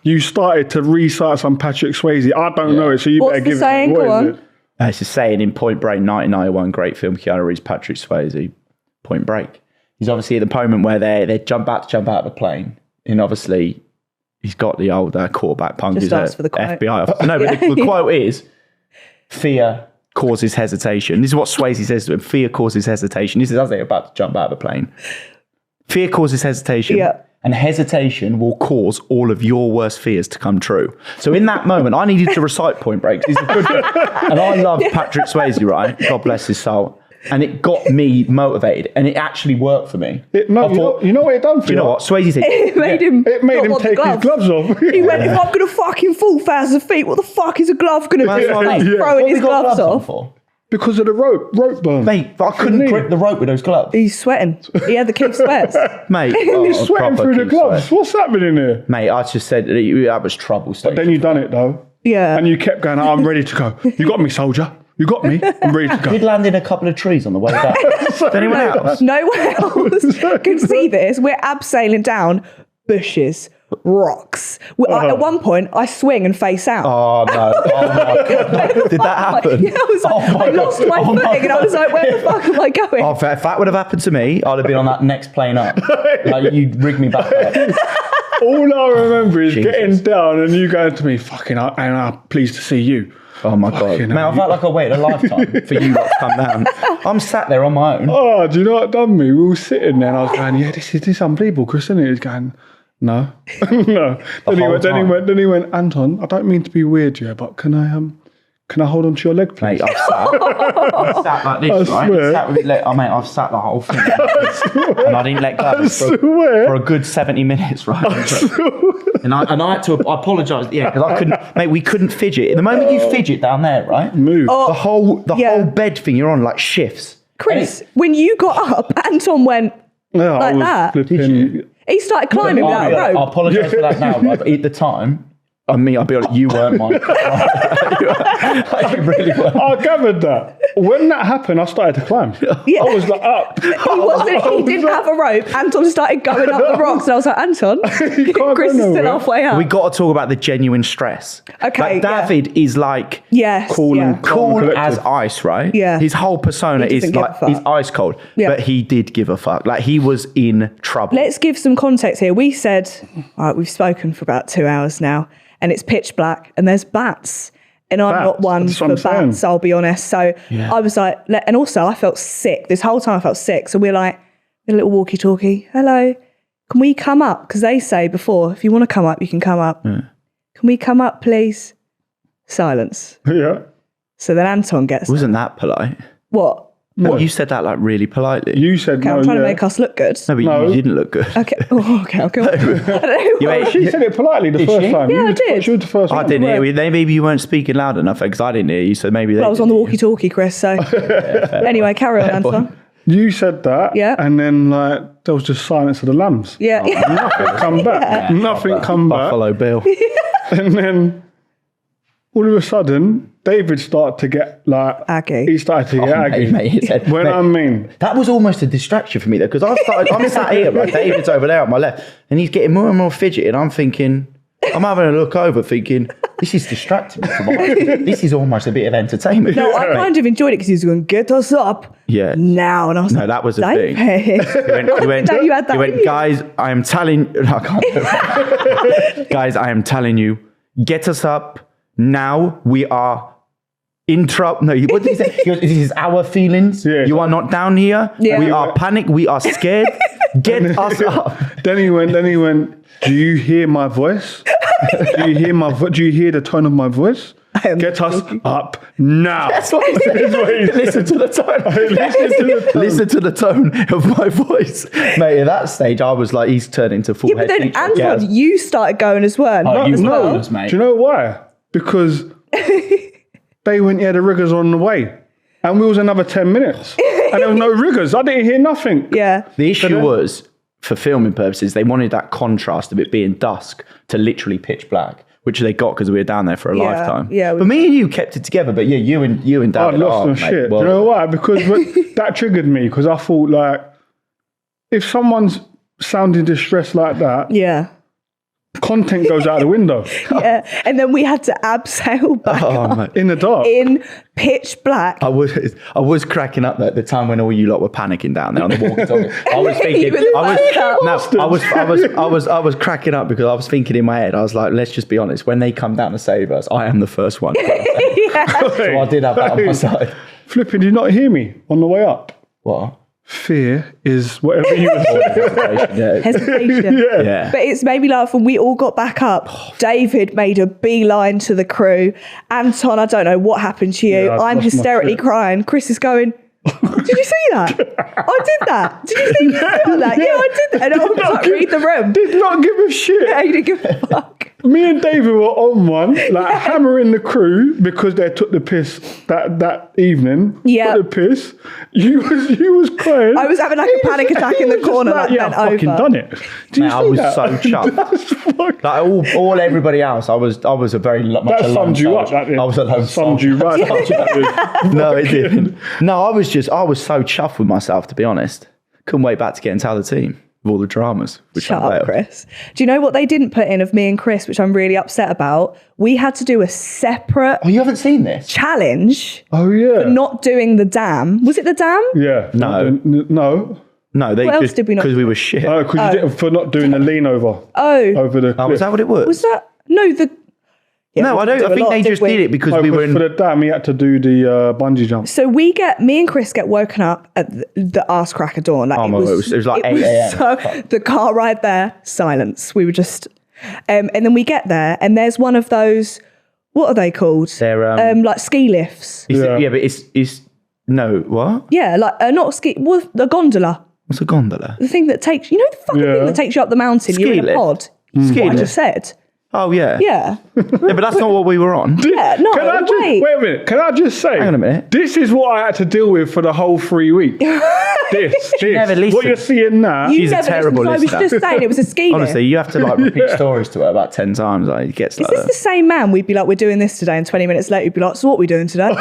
you started to recite some Patrick Swayze. I don't know it, so you What's better the give saying? it. What Go is on. it? It's a saying in Point Break, 1991, great film, Keanu Reeves, Patrick Swayze, Point Break. He's obviously at the moment where they jump out of the plane. And obviously, he's got the old quarterback punk. Just He's ask a for the quote. FBI officer. No, but the quote is, fear causes hesitation. This is what Swayze says to him. Fear causes hesitation. This is as they're about to jump out of the plane. Fear causes hesitation. Yeah. And hesitation will cause all of your worst fears to come true. So in that moment, I needed to recite Point Break. He's a good and I love Patrick Swayze, right? God bless his soul. And it got me motivated, and it actually worked for me. You know what it done for you? You know what? Swayze said, It made him not take want the his gloves off. He went, if I'm going to fucking fall 1,000 feet, what the fuck is a glove going to That's do? what I Like, mean. throwing What his have we got gloves on off. for? Because of the rope burn. Mate, but I couldn't grip the rope with those gloves. He's sweating. He had the kid sweats. Mate, He's sweating through the gloves. What's happening here? Mate, I just said that was trouble. But then you done it though. Yeah. And you kept going, I'm ready to go. You got me, soldier. You got me. I'm ready to did go. land in a couple of trees on the way back. Did anyone else? No one else can see this. We're abseiling down bushes, rocks. At one point, I swing and face out. Oh no! Oh my God! No. Did that happen? Yeah, I was like, I lost my footing and I was like, where the fuck am I going? Oh, if that would have happened to me, I'd have been on that next plane up. Like you'd rig me back up. All I remember is Jesus. getting down and you going to me, fucking, I'm pleased to see you. Oh my God! Fucking Man, hell, I felt like I waited a lifetime for you lot to come down. I'm sat there on my own. Oh, do you know what done me? We were sitting there and I was going, yeah, this is unbelievable, Chris, isn't it? He's going, no. No. Then he went, Anton, I don't mean to be weird, yeah, but can I hold on to your leg, please? Mate, I've sat like this, right? swear. Sat with his leg. Mate, I've sat the whole thing. And I didn't let go swear. for a good 70 minutes, right? And I had to apologise, yeah, because I couldn't, mate, we couldn't fidget. The moment you fidget down there, right? Move. The whole bed thing you're on like shifts. Chris, when you got up, Anton went Yeah, I like was that. flipping- Did you? He started climbing without a I rope. apologise for that now, right? But at the time, I'll be honest, you weren't mine. You really weren't. I gathered that. When that happened, I started to climb. Yeah. I was like up. He didn't have a rope. Anton started going up the rocks. And I was like, Anton, can't Chris go is still nowhere. halfway up. We got to talk about the genuine stress. Okay, Like David is like Yes. Cool yeah. and calm and cool as collected. ice, right? Yeah. His whole persona He is doesn't give a like fuck. he's ice cold. Yeah. But he did give a fuck. Like he was in trouble. Let's give some context here. We said, all right, we've spoken for about 2 hours now, and it's pitch black, and there's bats. And I'm not Bats? one That's for what I'm bats, saying. I'll be honest. So I was like, and also I felt sick. This whole time I felt sick. So we're like, a little walkie-talkie. Hello, can we come up? Because they say before, if you want to come up, you can come up. Can we come up, please? Silence. Yeah. So then Anton gets, Wasn't that polite? what? No. You said that like really politely. You said Okay, no, I'm trying yeah. to make us look good. No, but No. you didn't look good. Okay. Oh, okay. I don't know. You ain't- She said it politely the Did first she? time. Yeah, You I was- did. She was the first I one. didn't hear you. Maybe you weren't speaking loud enough because I didn't hear you. So maybe they. Well, I was on the did. walkie-talkie, Chris. So anyway, carry on, Anton. You said that. Yeah. And then like there was just silence of the lambs. Yeah. Nothing come back. Nothing come back. Buffalo Bill. And then all of a sudden, David started to get like Aggy. He started to get aggy. I mean, that was almost a distraction for me though, because I'm sat here, right? David's over there on my left, and he's getting more and more fidgety, and I'm thinking, I'm having a look over, thinking, this is distracting me from this is almost a bit of entertainment. No, I kind of enjoyed it because he was going, get us up now. And I was like, that was a thing. He went, guys, I am telling guys, I am telling you, get us up now. We are in trouble. No, what did he say? He goes, this is our feelings. Yeah. You are not down here. Yeah. We are panicked. We are scared. Get us up. Then he went, do you hear my voice? Do you hear the tone of my voice? Get us up now. That's what he said. Listen to the tone. Listen to the tone of my voice. Mate, at that stage, I was like, he's turned into full head. But then, Anton, you started going as well. No, mate. Do you know why? Because they went, the riggers on the way. And we was another 10 minutes. And there was no riggers. I didn't hear nothing. Yeah. The issue was, for filming purposes, they wanted that contrast of it being dusk to literally pitch black, which they got because we were down there for a lifetime. Yeah. But me and you kept it together. But yeah, you and David. I lost my shit. Well, do you know why? Because that triggered me, because I thought, like, if someone's sounding distressed like that, content goes out the window. And then we had to abseil back up in the dark, in pitch black. I was cracking up at the time when all you lot were panicking down there on the walkie-talkie. I was thinking, I was cracking up because I was thinking in my head, I was like, let's just be honest, when they come down to save us, I am the first one. So I did have that on my side. Flipping, did you not hear me on the way up? What? Fear is whatever you were saying. Hesitation. Yeah. But it's made me laugh when we all got back up. David made a beeline to the crew. Anton, I don't know what happened to you. I'm hysterically crying. Chris is going, did you see that? I did that. Did you see that? Yeah, I did that. And I was like, read the room. Did not give a shit. Yeah, he didn't give a fuck. Me and David were on one, like hammering the crew because they took the piss that evening. Yeah. Took the piss. You was crying. I was having like a panic attack in the corner. Like, I've fucking done it. I was so chuffed. Like all everybody else, I was a very much alone. That summed you up. I was alone. Summed you right up. No, it didn't. No, I was so chuffed with myself, to be honest. Couldn't wait back to get into the team. With all the dramas. Shut up, Chris. Do you know what they didn't put in of me and Chris, which I'm really upset about? We had to do a separate... Oh, you haven't seen this? ...challenge. Oh, yeah. For not doing the dam. Was it the dam? Yeah. No. No, they what else did we not because we were shit. Oh, because you did for not doing the lean over. Over the cliff. Was that what it was? Was that... No, the... Yeah, no, I don't. I think they just did it because we were in... For the dam, he had to do the bungee jump. So me and Chris get woken up at the arse crack of dawn. Like it was like 8 a.m. So the car ride there, silence. We were just... and then we get there and there's one of those... What are they called? They're... like ski lifts. Yeah, but it's... No, what? Yeah, like not ski... Well, the gondola. What's a gondola? The thing that takes... You know the fucking thing that takes you up the mountain? Ski You're in a pod? Ski what lift. I just said. Oh, yeah. Yeah. Yeah, but that's not what we were on. Yeah, no, wait a minute. Can I just say? Hang on a minute. This is what I had to deal with for the whole 3 weeks. This. Never listened. What you're seeing now. She's a terrible listener. I was just saying, it was a ski lift. Honestly, you have to like repeat stories to her about 10 times. Like, it gets like Is this the same man? We'd be like, we're doing this today, and 20 minutes later, we'd be like, so what are we doing today?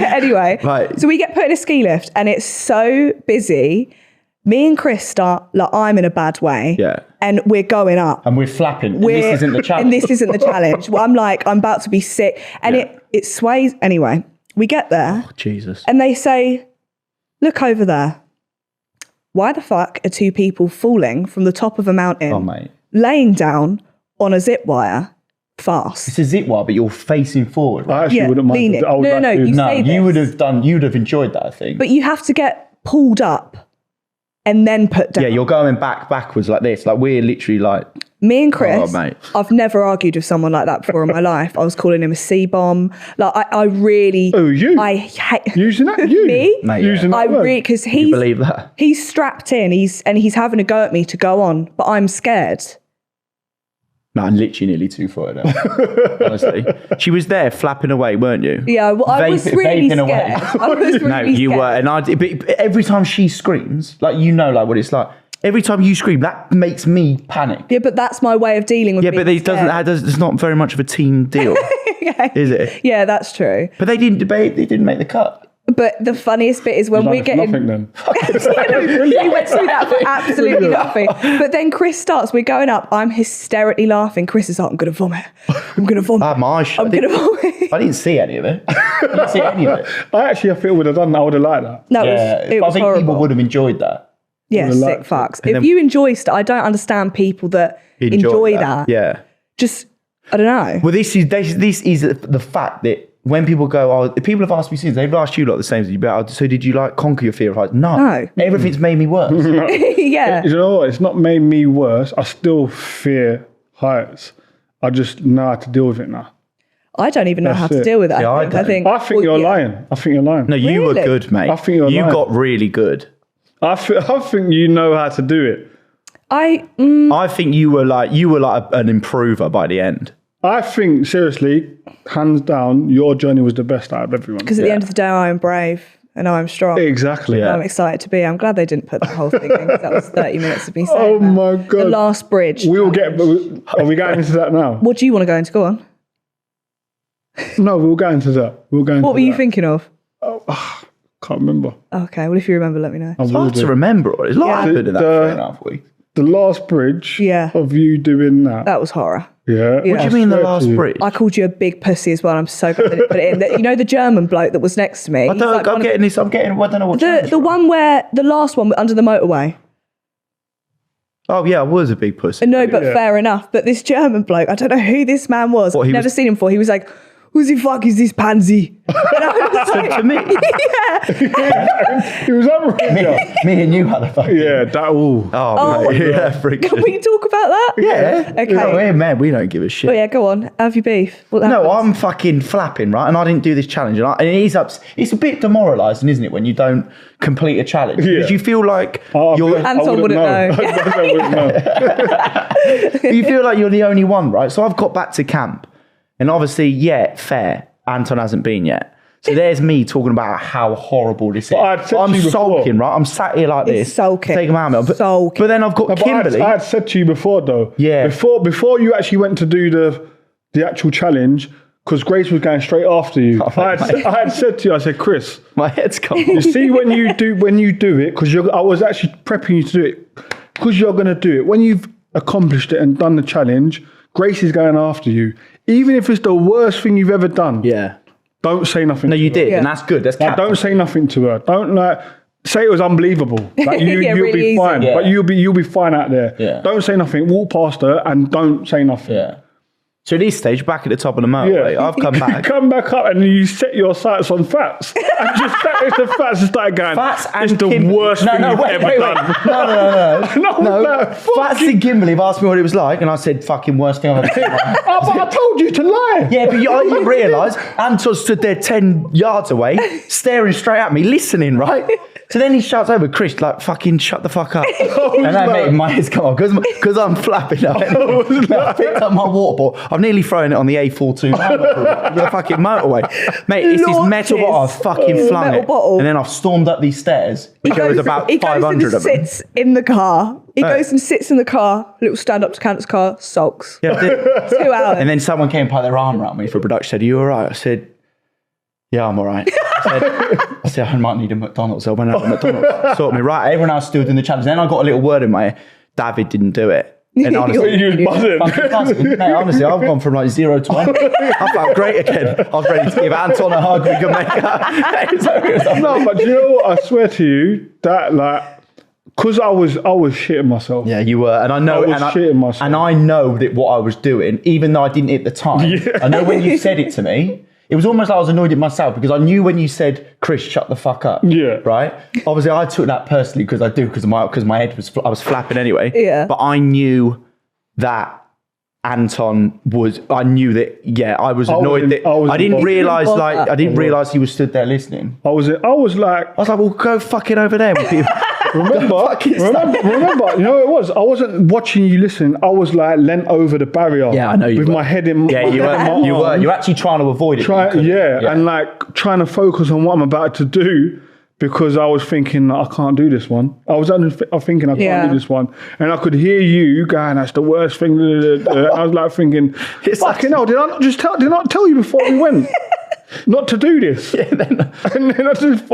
Anyway, so we get put in a ski lift, and it's so busy. Me and Chris start, like, I'm in a bad way. Yeah. And we're going up. And we're flapping. And this isn't the challenge. And this isn't the challenge. Well, I'm like, I'm about to be sick. And it sways. Anyway, we get there. Oh, Jesus. And they say, look over there. Why the fuck are two people falling from the top of a mountain, laying down on a zip wire fast? It's a zip wire, but you're facing forward. Right? I actually wouldn't mind. You you'd have enjoyed that, I think. But you have to get pulled up and then put down. Yeah, you're going backwards like this. Like, we're literally like... Me and Chris, I've never argued with someone like that before in my life. I was calling him a C-bomb. Like, I really... Oh, you? I hate... Using that? You? Me? Mate, using that word? Because you believe that? He's strapped in, he's having a go at me to go on, but I'm scared. No, I'm literally nearly 2-footed out. Honestly. She was there flapping away, weren't you? Yeah, well, I was really scared. No, you were. And but every time she screams, like, you know, like what it's like. Every time you scream, that makes me panic. Yeah, but that's my way of dealing with. Yeah, but it's not very much of a team deal, is it? Yeah, that's true. But they didn't debate. They didn't make the cut. But the funniest bit is when we get nothing then. You went through that for absolutely nothing. But then Chris starts, we're going up, I'm hysterically laughing. Chris is like, I'm going to vomit. I'm going to vomit. I had my eyes shut. I'm going to vomit. I didn't see any of it. I didn't see any of it. I think I would have done that. I would have liked that. No, Yeah, it was I think horrible. people would have enjoyed that. Yeah, would've sick liked it. fucks. And If then- you enjoy stuff, I don't understand people that enjoy that. Yeah. Just, I don't know. Well, this is the fact that when people go, oh, people have asked me since, they've asked you like the same as you, but so did you like conquer your fear of heights? No. Everything's made me worse. Yeah. You know what? It's not made me worse. I still fear heights. I just know how to deal with it now. I don't even know how That's to it. deal with that. Yeah, I I don't. think, I think you're lying. I think you're lying. No, you were Really? good, mate. I think you're you lying. got really good. I think you know how to do it. I think you were like an improver by the end. I think, seriously, hands down, your journey was the best out of everyone. because at the end of the day, I am brave and I am strong. Exactly. Yeah. I'm excited to be. I'm glad they didn't put the whole thing in because that was 30 minutes of me saying Oh that. my God. The last bridge. We will get. Are we going into that now? What do you want to go into? Go on. No, we'll go into that. What were you thinking of? Can't remember. Okay, well, if you remember, let me know. I It's will hard do. to remember. There's a lot Yeah. happened in that 3.5 weeks. The last bridge Yeah. of you doing that. That was horror. Yeah. What do What do you mean the last bridge? I called you a big pussy as well. I'm so glad they didn't put it in. You know the German bloke that was next to me? I He's like one I'm of- getting this. I don't know what. the one where, the last one under the motorway. Oh yeah, I was a big pussy. No, but Yeah. fair enough. But this German bloke, I don't know who this man was. What, he Never was- seen him before. He was like, who the fuck is this pansy? And I was like, To me, He was that me and you had a fucking. Yeah, that all. Oh, mate, yeah, friction. can we talk about that? Yeah. Okay. No, we're men. We don't give a shit. Oh yeah, go on. Have your beef. What No, happens? I'm fucking flapping, right? And I didn't do this challenge. And it is it's a bit demoralising, isn't it, when you don't complete a challenge? Yeah. Because you feel like I Anton wouldn't know. I wouldn't know. you feel like you're the only one, right? So I've got back to camp. And obviously, yeah, fair. Anton hasn't been yet. So there's me talking about how horrible this is. I'd said I'm to you before- sulking, right? I'm sat here like It's this. sulking. Taking my helmet off. Sulking. But then I've got But Kimberly. I had said to you before, though. Yeah. Before you actually went to do the actual challenge, because Grace was going straight after you. I had said to you, I said, Chris, My head's gone. you see when you do it, because I was actually prepping you to do it, because you're going to do it. When you've accomplished it and done the challenge, Grace is going after you. Even if it's the worst thing you've ever done. Yeah. Don't say nothing. No, to you her. did. Yeah. And that's good. That's Like, capital. don't say nothing to her. Don't say it was unbelievable. Like Yeah, you'll really be easy. fine. Yeah. But you'll be fine out there. Yeah. Don't say nothing. Walk past her and don't say nothing. Yeah. So at this stage, back at the top of the motorway, Yeah. I've come back. Come back up and you set your sights on Fats. And just sat next to Fats and started going, Fats and it's the Kimberly. worst thing you've ever done. No. No, Fats and Kimberly have asked me what it was like, and I said, fucking worst thing I've ever seen. Oh, but I told you to lie. Yeah, but you realise Anton stood there 10 yards away, staring straight at me, listening, right? So then he shouts over, Chris, like, fucking shut the fuck up. And that made my head's come on, because I'm flapping. I picked up my water bottle. I've nearly thrown it on the A42 the fucking motorway. Mate, it's this metal Launches. bottle. I've fucking flung Metal it. bottle. And then I've stormed up these stairs, which there was about he goes 500 and of them. sits in the car. He Right. goes and sits in the car, little stand up to Cantor's car, sulks. Yeah, I did. 2 hours. And then someone came and put their arm around me for production. Said, "Are you all right?" I said, "Yeah, I'm all right." I said, "I might need a McDonald's." So I went out to McDonald's, sorted me right. Everyone else still doing the challenge. Then I got a little word in my ear. David didn't do it. And honestly, You was buzzing. fucking buzzing. Mate, honestly, I've gone from like 0 to 1. I felt great again. I was ready to give Anton a hug. We could make up. No, but do you know what? I swear to you, that like, because I was shitting myself. Yeah, you were, and I know, I was shitting myself. and I know that what I was doing, even though I didn't at the time. Yeah. I know when you said it to me, it was almost like I was annoyed at myself because I knew when you said, "Chris, shut the fuck up." Yeah. Right. Obviously, I took that personally because my head was I was flapping anyway. Yeah. But I knew that Anton was. I knew that. Yeah, I was annoyed that I didn't realise involved. I didn't realise he was stood there listening. I was like, I was like, well, go fucking over there with people. remember, you know what it was? I wasn't watching you listen. I was like leant over the barrier. Yeah, I know you with were. my head in. Yeah, my you head in my were. You arm. were. You're actually trying to avoid it. but you couldn't. And like trying to focus on what I'm about to do. because I was thinking, I can't do this one. I was thinking I can't do this one. And I could hear you going, that's the worst thing. I was like thinking, fucking hell, did I not tell you before we went? Not to do this. Yeah, and then I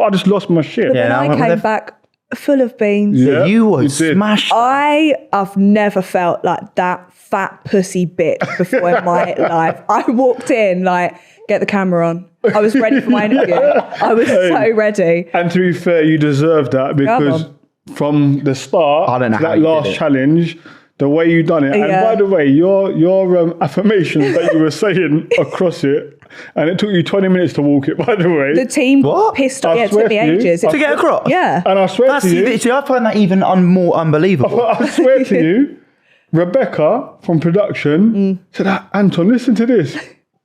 just lost my shit. But then I came back full of beans. Yeah, you were smashed. I've never felt like that fat pussy bitch before in my life. I walked in like, get the camera on. I was ready for my interview. I was so ready. And to be fair, you deserve that because from the start to that last challenge, the way you done it. Yeah. And by the way, your affirmations that you were saying across it, and it took you 20 minutes to walk it, by the way. The team pissed off. Yeah, it took me ages. To get across? Yeah. And I swear to you. See, I find that even more unbelievable. I swear to you, Rebecca from production said, Anton, listen to this.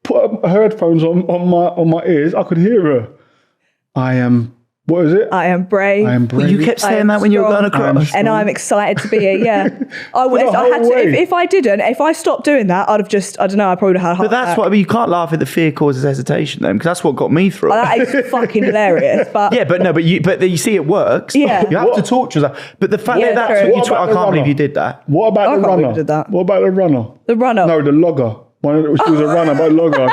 Put her headphones on my ears. I could hear her. What is it? I am brave. I am brave. Well, you kept saying that when you were going across. And I'm excited to be here, yeah. I had to, if I stopped doing that, I'd have just, I don't know, I probably would have had a heart But that's what I mean, you can't laugh at the fear causes hesitation then, because that's what got me through it. That is fucking hilarious. But yeah, but you see it works. Yeah. You have to talk to yourself. But the fact that that's true. what you I can't believe you did that. What about the runner? Did that. What about the runner? The runner? No, the logger. She was a runner, but a logger.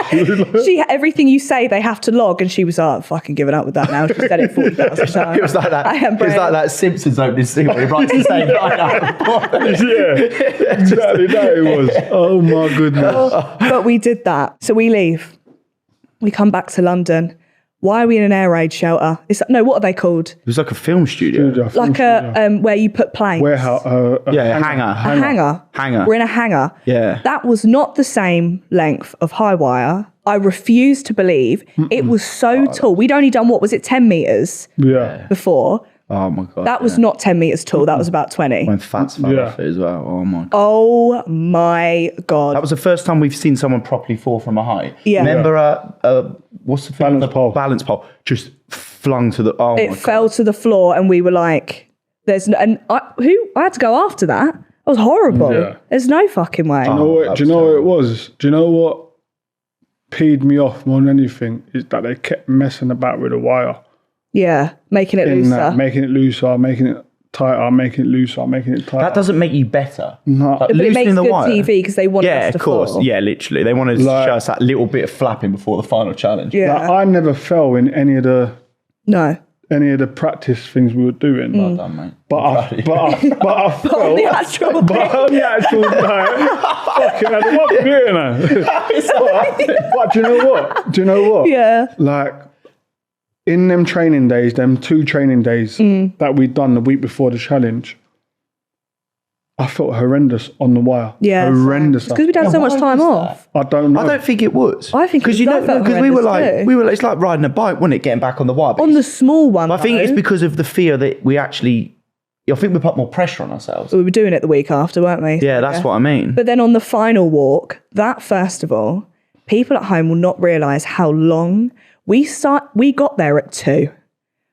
She everything you say, they have to log, and she was like, fucking giving up with that now. She said it 40,000 times. It was like that. It was like that Simpsons opening scene where he writes the same line out. Yeah, exactly that it was. Oh my goodness. But we did that. So we leave. We come back to London. Why are we in an air raid shelter? What are they called? It was like a film studio. Like where you put planes. Warehouse. Hangar. Hangar. We're in a hangar. Yeah. That was not the same length of high wire. I refuse to believe it was so tall. We'd only done, 10 metres before. Oh my God. That was not 10 metres tall. That was about 20. When Fats fell off it as well. Oh my God. Oh my God. That was the first time we've seen someone properly fall from a height. Yeah. Remember, what's the thing? Balance pole. Just flung to the, It fell to the floor and we were like, I had to go after that. It was horrible. Yeah. There's no fucking way. Do you know what it was? Do you know what peed me off more than anything? Is that they kept messing about with the wire. Yeah, making it looser. Making it looser, making it tighter, making it looser, making it tighter. That doesn't make you better. No. But it makes good TV because they want us to fall. Yeah, of course. Yeah, literally. They wanted to show us that little bit of flapping before the final challenge. Yeah. I never fell in any of the practice things we were doing. Well done, mate. But I felt on the actual fucking hell, what But do you know what? Yeah. Like, in them training days, them 2 training days that we'd done the week before the challenge, I felt horrendous on the wire. Yeah. Horrendous. Because we'd had so much time off. I don't know. I don't think it was. I think because we were like, it's like riding a bike, wasn't it? Getting back on the wire. On the small one. I think it's because of the fear that I think we put more pressure on ourselves. We were doing it the week after, weren't we? Yeah, that's what I mean. But then on the final walk, that festival, people at home will not realise how long we got there at 2,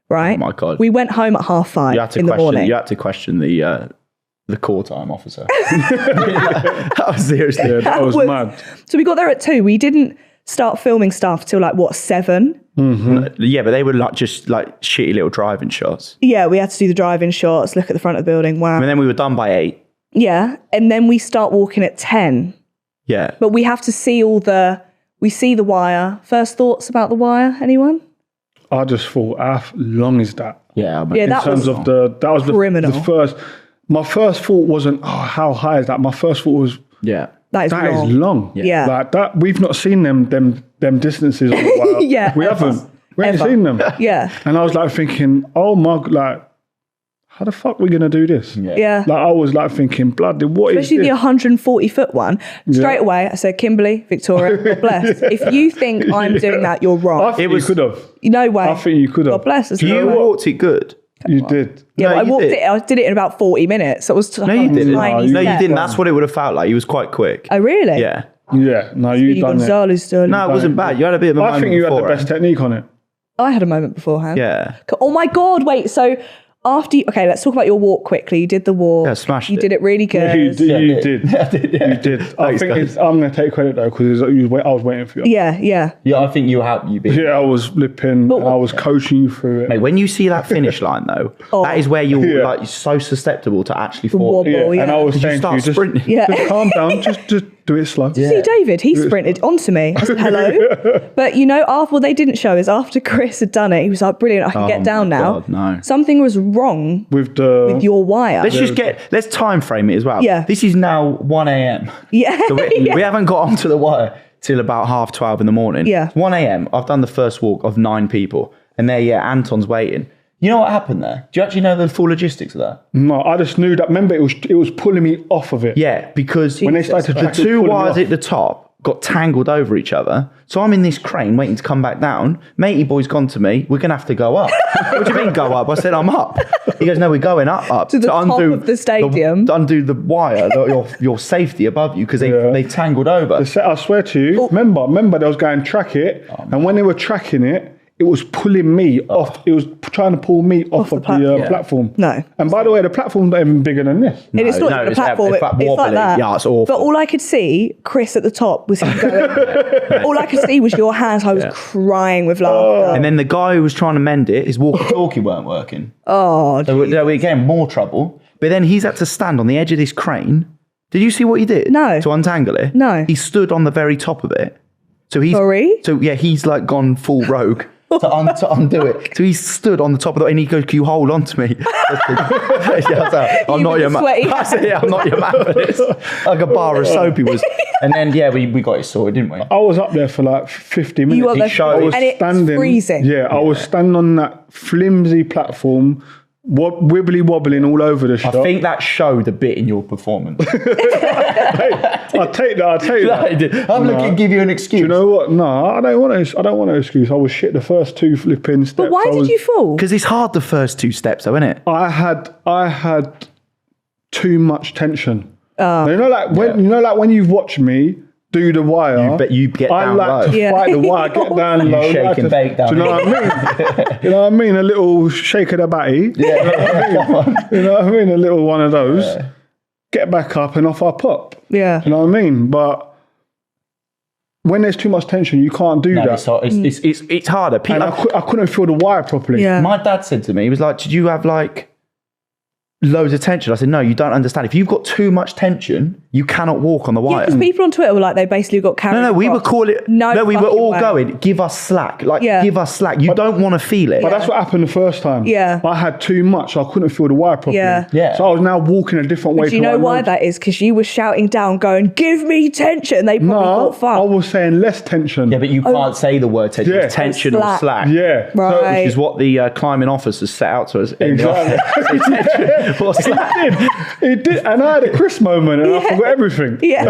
right? Oh my God. We went home at 5:30 in the morning. You had to question the call time officer. That was seriously. Yeah, that was mad. So we got there at 2. We didn't start filming stuff till 7? Mm-hmm. Yeah, but they were just shitty little driving shots. Yeah, we had to do the driving shots, look at the front of the building. Wow. And then we were done by 8. Yeah, and then we start walking at 10. Yeah. But we have to see we see the wire. First thoughts about the wire, anyone? I just thought, how long is that? Yeah, that was criminal. The first. My first thought wasn't, how high is that? My first thought was, that is long. Yeah. Like that, we've not seen them distances on the wire. Yeah. We haven't. We ain't seen them. Yeah. And I was thinking, oh my, how the fuck are we going to do this? Yeah. I was thinking, bloody, what especially is this? the 140-foot one. Straight away, I said, Kimberly, Victoria, God bless. If you think I'm doing that, you're wrong. I think you could have. No way. I think you could have. God bless. You walked it good. You did. Yeah, I walked it. I did it in about 40 minutes. It was no, you didn't. No, you didn't. That's what it would have felt like. You was quite quick. Oh, really? Yeah. Yeah. No, you done it. No, it wasn't bad. You had a bit of a moment. I think you had the best technique on it. I had a moment beforehand. Yeah. Oh my God! Wait. So Okay, let's talk about your walk quickly. You did the walk. Yeah, smashed You it. did it really good. You did. I did. You did. I think I'm going to take credit though because I was waiting for you. Yeah. Yeah, I think you helped you. Yeah, I was flipping. I was coaching you through it. Mate, when you see that finish line though, that is where you're like so susceptible to actually fall. wobble. And I was saying to you, start sprinting. just calm down. Just do it slow. See, David, he sprinted onto me. I said, hello. But what they didn't show is after Chris had done it, he was like, brilliant, I can get down now. God, no. Something was wrong With your wire. Let's time frame it as well. Yeah. This is now 1 a.m. Yeah. So we haven't got onto the wire till about 12:30 in the morning. Yeah. It's 1 a.m. I've done the first walk of 9 people. And there, Anton's waiting. You know what happened there? Do you actually know the full logistics of that? No, I just knew that. Remember, it was pulling me off of it. Yeah, because When they started the two wires at the top got tangled over each other. So I'm in this crane waiting to come back down. Matey boy's gone to me. We're going to have to go up. What do you mean go up? I said, I'm up. He goes, no, we're going up. To the top of the stadium. To undo the wire, your safety above you because they tangled over. I swear to you, remember they was going to track it. And when they were tracking it, it was pulling me off. It was trying to pull me off of the platform. No. And by the way, the platform's not even bigger than this. And it's not even a platform. It's like that. Yeah, it's awful. But all I could see, Chris at the top, was him going. All I could see was your hands. I was crying with laughter. And then the guy who was trying to mend it, his walkie-talkie weren't working. Oh, So we again, more trouble. But then he's had to stand on the edge of this crane. Did you see what he did? No. To untangle it? No. He stood on the very top of it. So Sorry? So yeah, he's like gone full rogue. to undo it. So he stood on the top of it and he goes, can you hold on to me? I'm not your man. I said, I'm not your man for this. Like a bar of soap he was. And then, we got it sorted, didn't we? I was up there for like 50 minutes. You were there, and it's freezing. Yeah, I was standing on that flimsy platform, wibbly wobbling all over the shop. I think that showed a bit in your performance. I'll take that. I'm looking to give you an excuse. Do you know what? No, I don't want an excuse. I was shit the first 2 flipping steps. But why did you fall? Because it's hard the first 2 steps, though, isn't it? I had too much tension. You know, when you've watched me do the wire, you get I down like low. to fight the wire, get down low. Shake and bake down. Do you know what I mean? You know what I mean? A little shake of the batty. Yeah. You know what I mean? A little one of those. Yeah. Get back up and off I pop. Yeah. You know what I mean? But when there's too much tension, you can't do that. It's harder. And I couldn't feel the wire properly. Yeah. My dad said to me, he was like, did you have like loads of tension? I said, no, you don't understand. If you've got too much tension, you cannot walk on the wire. Because people on Twitter were like, they basically got carried. No, we were calling it. No, we were all way. going, give us slack. Give us slack. You don't want to feel it. But that's what happened the first time. Yeah. I had too much, so I couldn't feel the wire properly. Yeah. So I was now walking a different way. Do you know why that is? Because you were shouting down, going, give me tension. They probably thought, fuck. I was saying less tension. Yeah, but you can't say the word tension. Yeah. It's tension or slack. Yeah. Right. Which is what the climbing officers set out to us. Exactly. Tension or slack. It did. And I had a Chris moment and I forgot everything. Yeah.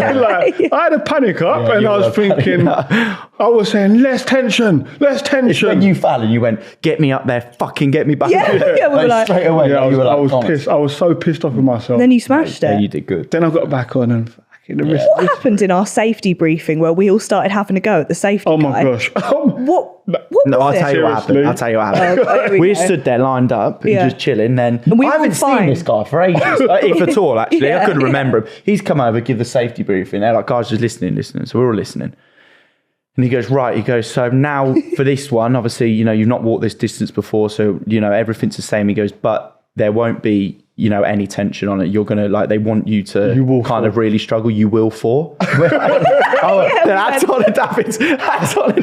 I had a panic up and I was thinking, I was saying, less tension. It's when you fell and you went, get me up there, fucking get me back. Yeah, we were like, straight away. Yeah, I was pissed. I was so pissed off with myself. Then you smashed it. Yeah, you did good. Then I got back on and fucking the rest. What happened in our safety briefing where we all started having a go at the safety Oh guy? my gosh. What No, I'll was tell it? you what happened. Oh, We go. stood there lined up and Yeah. just chilling. Then we I were haven't fine. seen this guy for ages, if at all. Actually, Yeah. I couldn't remember him. He's come over, give the safety briefing. They're like, guys, just listening. So we're all listening. And he goes, right. He goes, so now for this one, obviously, you've not walked this distance before, so everything's the same. He goes, but there won't be any tension on it. You're gonna they want you to kind of really struggle. You will fall. That's on and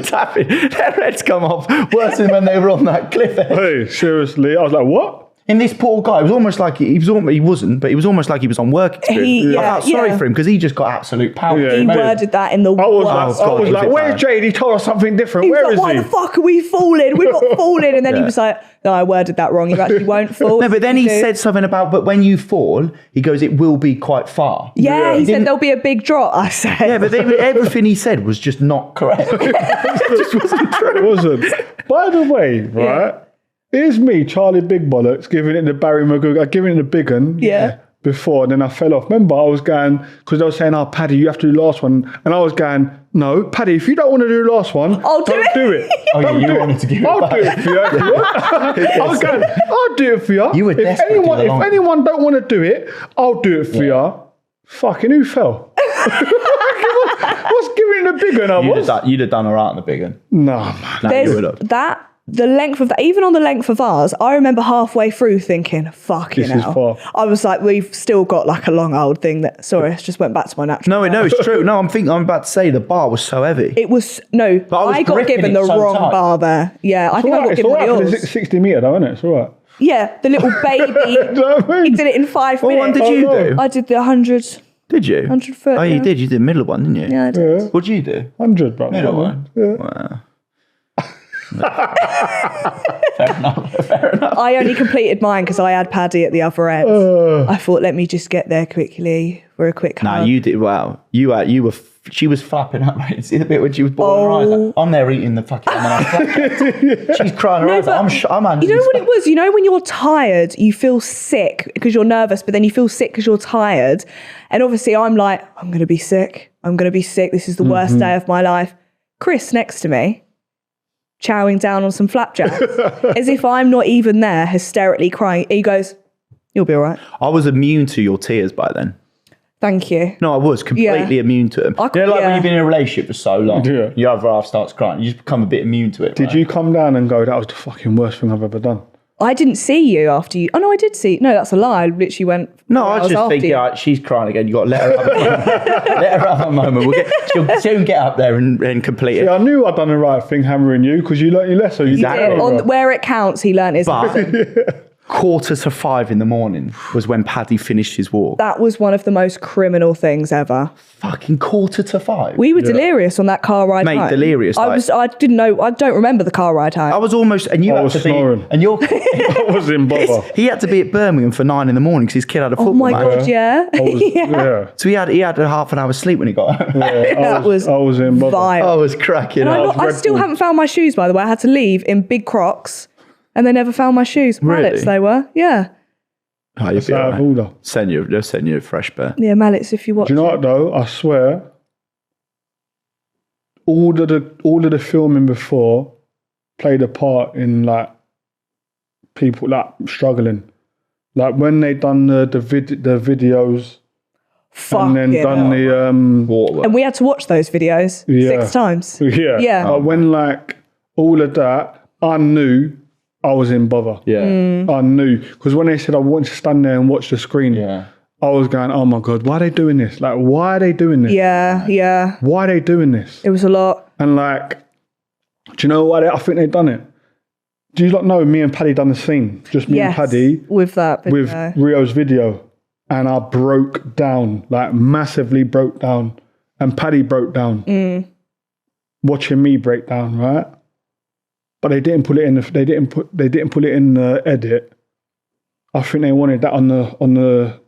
tapping. Their heads come off worse than when they were on that cliff edge. Hey, seriously? I was like, what? And this poor guy, it was almost like he wasn't, but it was almost like he was on work experience. I felt sorry for him because he just got absolute power. Yeah. He worded that in the I was like, where's Jade? He told us something different. Where is why he? the fuck are we falling? We're not falling. And then he was like, no, I worded that wrong. You actually won't fall. No, but then he said something about, but when you fall, he goes, it will be quite far. Yeah, he said there'll be a big drop, I said. Yeah, but then everything he said was just not correct. It just wasn't true. It wasn't. By the way, right? Here's me, Charlie Big Bollocks, giving it the Barry McGugan, giving it the big un. Yeah. before, then I fell off. Remember, I was going, because they were saying, oh, Paddy, you have to do the last one. And I was going, no, Paddy, if you don't want to do the last one, I'll don't do it. Oh, yeah, you wanted to give it I'll back. do it for you. I was going, I'll do it for you. You were if desperate anyone, to get along. if anyone don't want to do it, I'll do it for you. Fucking who fell? What's giving the big one I was? You'd have done all right on the big one. Nah, man. No, you would have. The length of that, even on the length of ours, I remember halfway through thinking, fucking This is hell. far. I was like, we've still got like a long old thing that, sorry, I just went back to my natural. No, it's true. No, I'm about to say the bar was so heavy. It was, no, But I was I got gripping given it the so wrong tight. bar there. Yeah, I think I got It's given all right for yours. the 60 metre though, isn't it? It's all right. Yeah, the little baby. Do you know what I mean? He did it in 5 What one minutes. did you Oh, no. do? I did the 100. Did you? 100 foot, Oh, you yeah. did. You did the middle one, didn't you? Yeah, I did. Yeah. What did you do? 100, bro. Middle one. Yeah. Wow. Fair enough. I only completed mine because I had Paddy at the other end. I thought, let me just get there quickly for a quick Nah, hug. you did well. You were. She was flapping up, mate. See the bit when she was bawling her eyes out? I'm there eating the fucking. And then I flapped. She's crying her eyes out. I'm You know what it was? You know when you're tired, you feel sick because you're nervous, but then you feel sick because you're tired. And obviously I'm like, I'm going to be sick. I'm going to be sick. This is the worst day of my life. Chris next to me, chowing down on some flapjacks, as if I'm not even there, hysterically crying. He goes, you'll be all right. I was immune to your tears by then. Thank you. No, I was completely immune to them. When yeah. you've been in a relationship for so long, Yeah. your other half starts crying. You just become a bit immune to it. Did you come down and go, that was the fucking worst thing I've ever done? I didn't see you after you. Oh, no, I did see. No, that's a lie. I literally went. No, 4 I was hours just after thinking, you. she's crying again. You got to let her have a moment. Let her have a moment. She'll soon get up there and complete it. Yeah, I knew I'd done the right thing hammering you because you learnt your lesson. You Exactly. did. On where it counts, he learnt his lesson. But 4:45 in the morning was when Paddy finished his walk. That was one of the most criminal things ever. Fucking 4:45. We were delirious on that car ride Mate, home. delirious, I like- was. I didn't know. I don't remember the car ride home. I was almost, and you I had was to snoring. be, and you're. I was in bother. He had to be at Birmingham for 9 in the morning because his kid had a football oh my match. god! Yeah. I was, yeah. So he had a half an hour sleep when he got home. That was I was in bother. vile. I was cracking And up. I still haven't found my shoes, by the way. I had to leave in big Crocs, and they never found my shoes. Mallets, Really? they were. Yeah. Oh, you'll be Out of all right. order. They'll send you a fresh pair. Yeah, mallets. If you watch. Do you know what though? I swear, all of the filming before played a part in like people like struggling. Like when they done the videos Fuck and then yeah. done the Waterworks. And we had to watch those videos Yeah. 6 times. yeah. Yeah. But when like all of that, I knew I was in bother. Yeah. Mm. I knew because when they said I wanted to stand there and watch the screen, Yeah. I was going, oh my god, why are they doing this? Like, why are they doing this? Yeah, yeah. Why are they doing this? It was a lot. And like, do you know what? I think they've done it. Do you not know me and Paddy done the scene? Just me and Yes. Paddy With that video. with Rio's video. And I broke down, like massively broke down. And Paddy broke down. Watching me break down, right? But they didn't put it in they didn't put it in the edit. I think they wanted that on the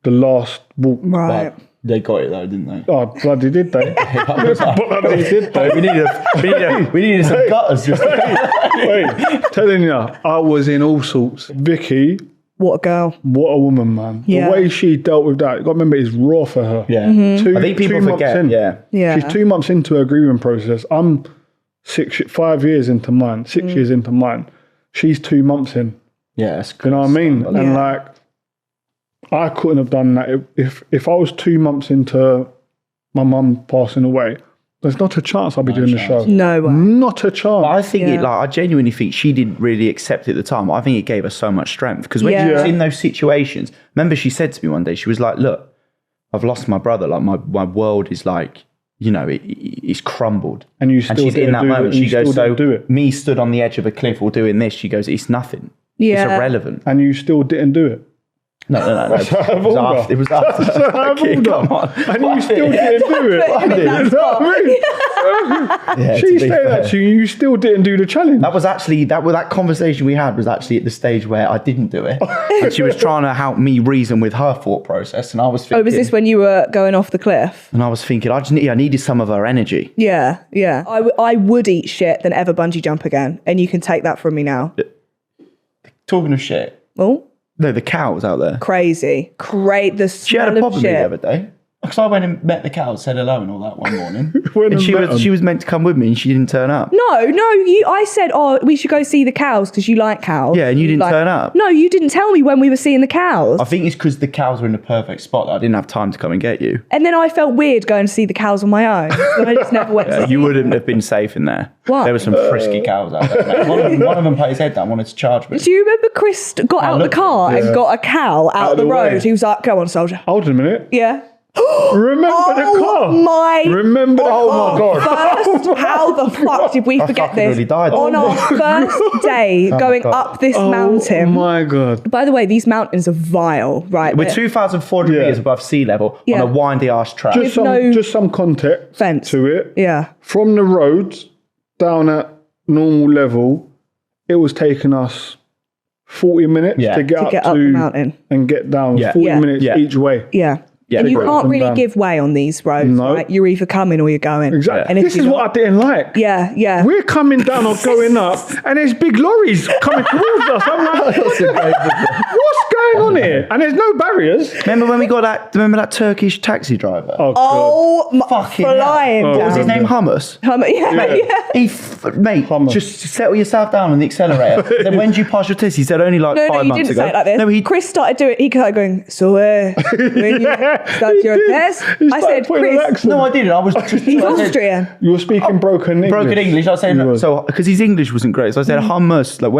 last walk. Right. But they got it though, didn't they? Oh, bloody did they? Bloody did they? We needed some gutters. Just Wait, telling you, I was in all sorts. Vicky, What a girl. what a woman, man. Yeah. The way she dealt with that, you got to remember, it's raw for her. yeah. Mm-hmm. I think people forget. In. Yeah. Yeah. She's 2 months into her grieving process. I'm 5 years into mine, 6 years into mine. She's 2 months in. Yeah. That's You know what I mean? And Yeah. like, I couldn't have done that if I was 2 months into my mum passing away. There's not a chance I'll be doing the show. No way. Not a chance. I think Yeah. I genuinely think she didn't really accept it at the time. I think it gave her so much strength because when she Yeah. was in those situations, remember she said to me one day, she was like, "Look, I've lost my brother. Like my world is like, you know, it's crumbled." And you still she's in didn't that do it, moment. and She you goes, still "So didn't do it." me stood on the edge of a cliff or doing this." She goes, "It's nothing. Yeah. It's irrelevant." And you still didn't do it. No. out of It was after. That's out of Okay, order. come on. And you still didn't do it. Put him in that You know what I mean? Yeah, to She be said fair. that to you, you still didn't do the challenge. That was actually that conversation we had was actually at the stage where I didn't do it, and she was trying to help me reason with her thought process, and I was thinking, Oh, was this when you were going off the cliff? and I was thinking, I needed some of her energy. Yeah, yeah. I would eat shit than ever bungee jump again. And you can take that from me now. Talking of shit, Oh, No, the cows out there. Crazy. The She had a smell of problem with me the shit. other day. Because I went and met the cows, said hello and all that one morning. Went and and met 'em. she was meant to come with me and she didn't turn up. No, I said, we should go see the cows because you like cows. Yeah, and you didn't turn up. No, you didn't tell me when we were seeing the cows. I think it's because the cows were in the perfect spot that I didn't have time to come and get you. And then I felt weird going to see the cows on my own. So I just never went to see You wouldn't have been safe in there. Why? There were some frisky cows out there, mate. One of them put his head down, wanted to charge me. Do you remember Chris got out of the looked car and got a cow out of the way. road? He was like, "Go on, soldier." Hold on a minute. Yeah. Remember the car? My Remember the car? my God. First, how the fuck did we forget fucking this? nearly died. On our first day going up this Oh mountain. my God. By the way, these mountains are vile, right? We're 2,400 Yeah. metres above sea level Yeah. on a windy arse track. Just some context Fence. to it. Yeah. From the roads down at normal level, it was taking us 40 minutes Yeah. to get To up get up the mountain. and get down. Yeah. 40 Yeah. minutes Yeah. each way. Yeah. Yeah, and you big can't road. really Down. give way on these roads. No. Right? You're either coming or you're going. Exactly. And if This you're is not- what I didn't like. Yeah, yeah. We're coming down or going up, and there's big lorries coming towards us. I'm like, what's going on here? And there's no barriers. Remember when we got that? Remember that Turkish taxi driver? Oh, God. Oh, my, Fucking hell. flying Oh, What was his down. name? Hummus. Yeah, yeah. Mate, Hummus. just settle yourself down on the accelerator. Then when did you pass your test? He said only like No, 5 you months didn't ago. say it like this. No, Chris started doing it. He started going, so when you start he your did. test, He I started said, putting an Chris, accent. No, I didn't. I was just he's I said- Austrian. You were speaking broken English. broken English. I was saying You were. so because his English wasn't great. So I said hummus. Like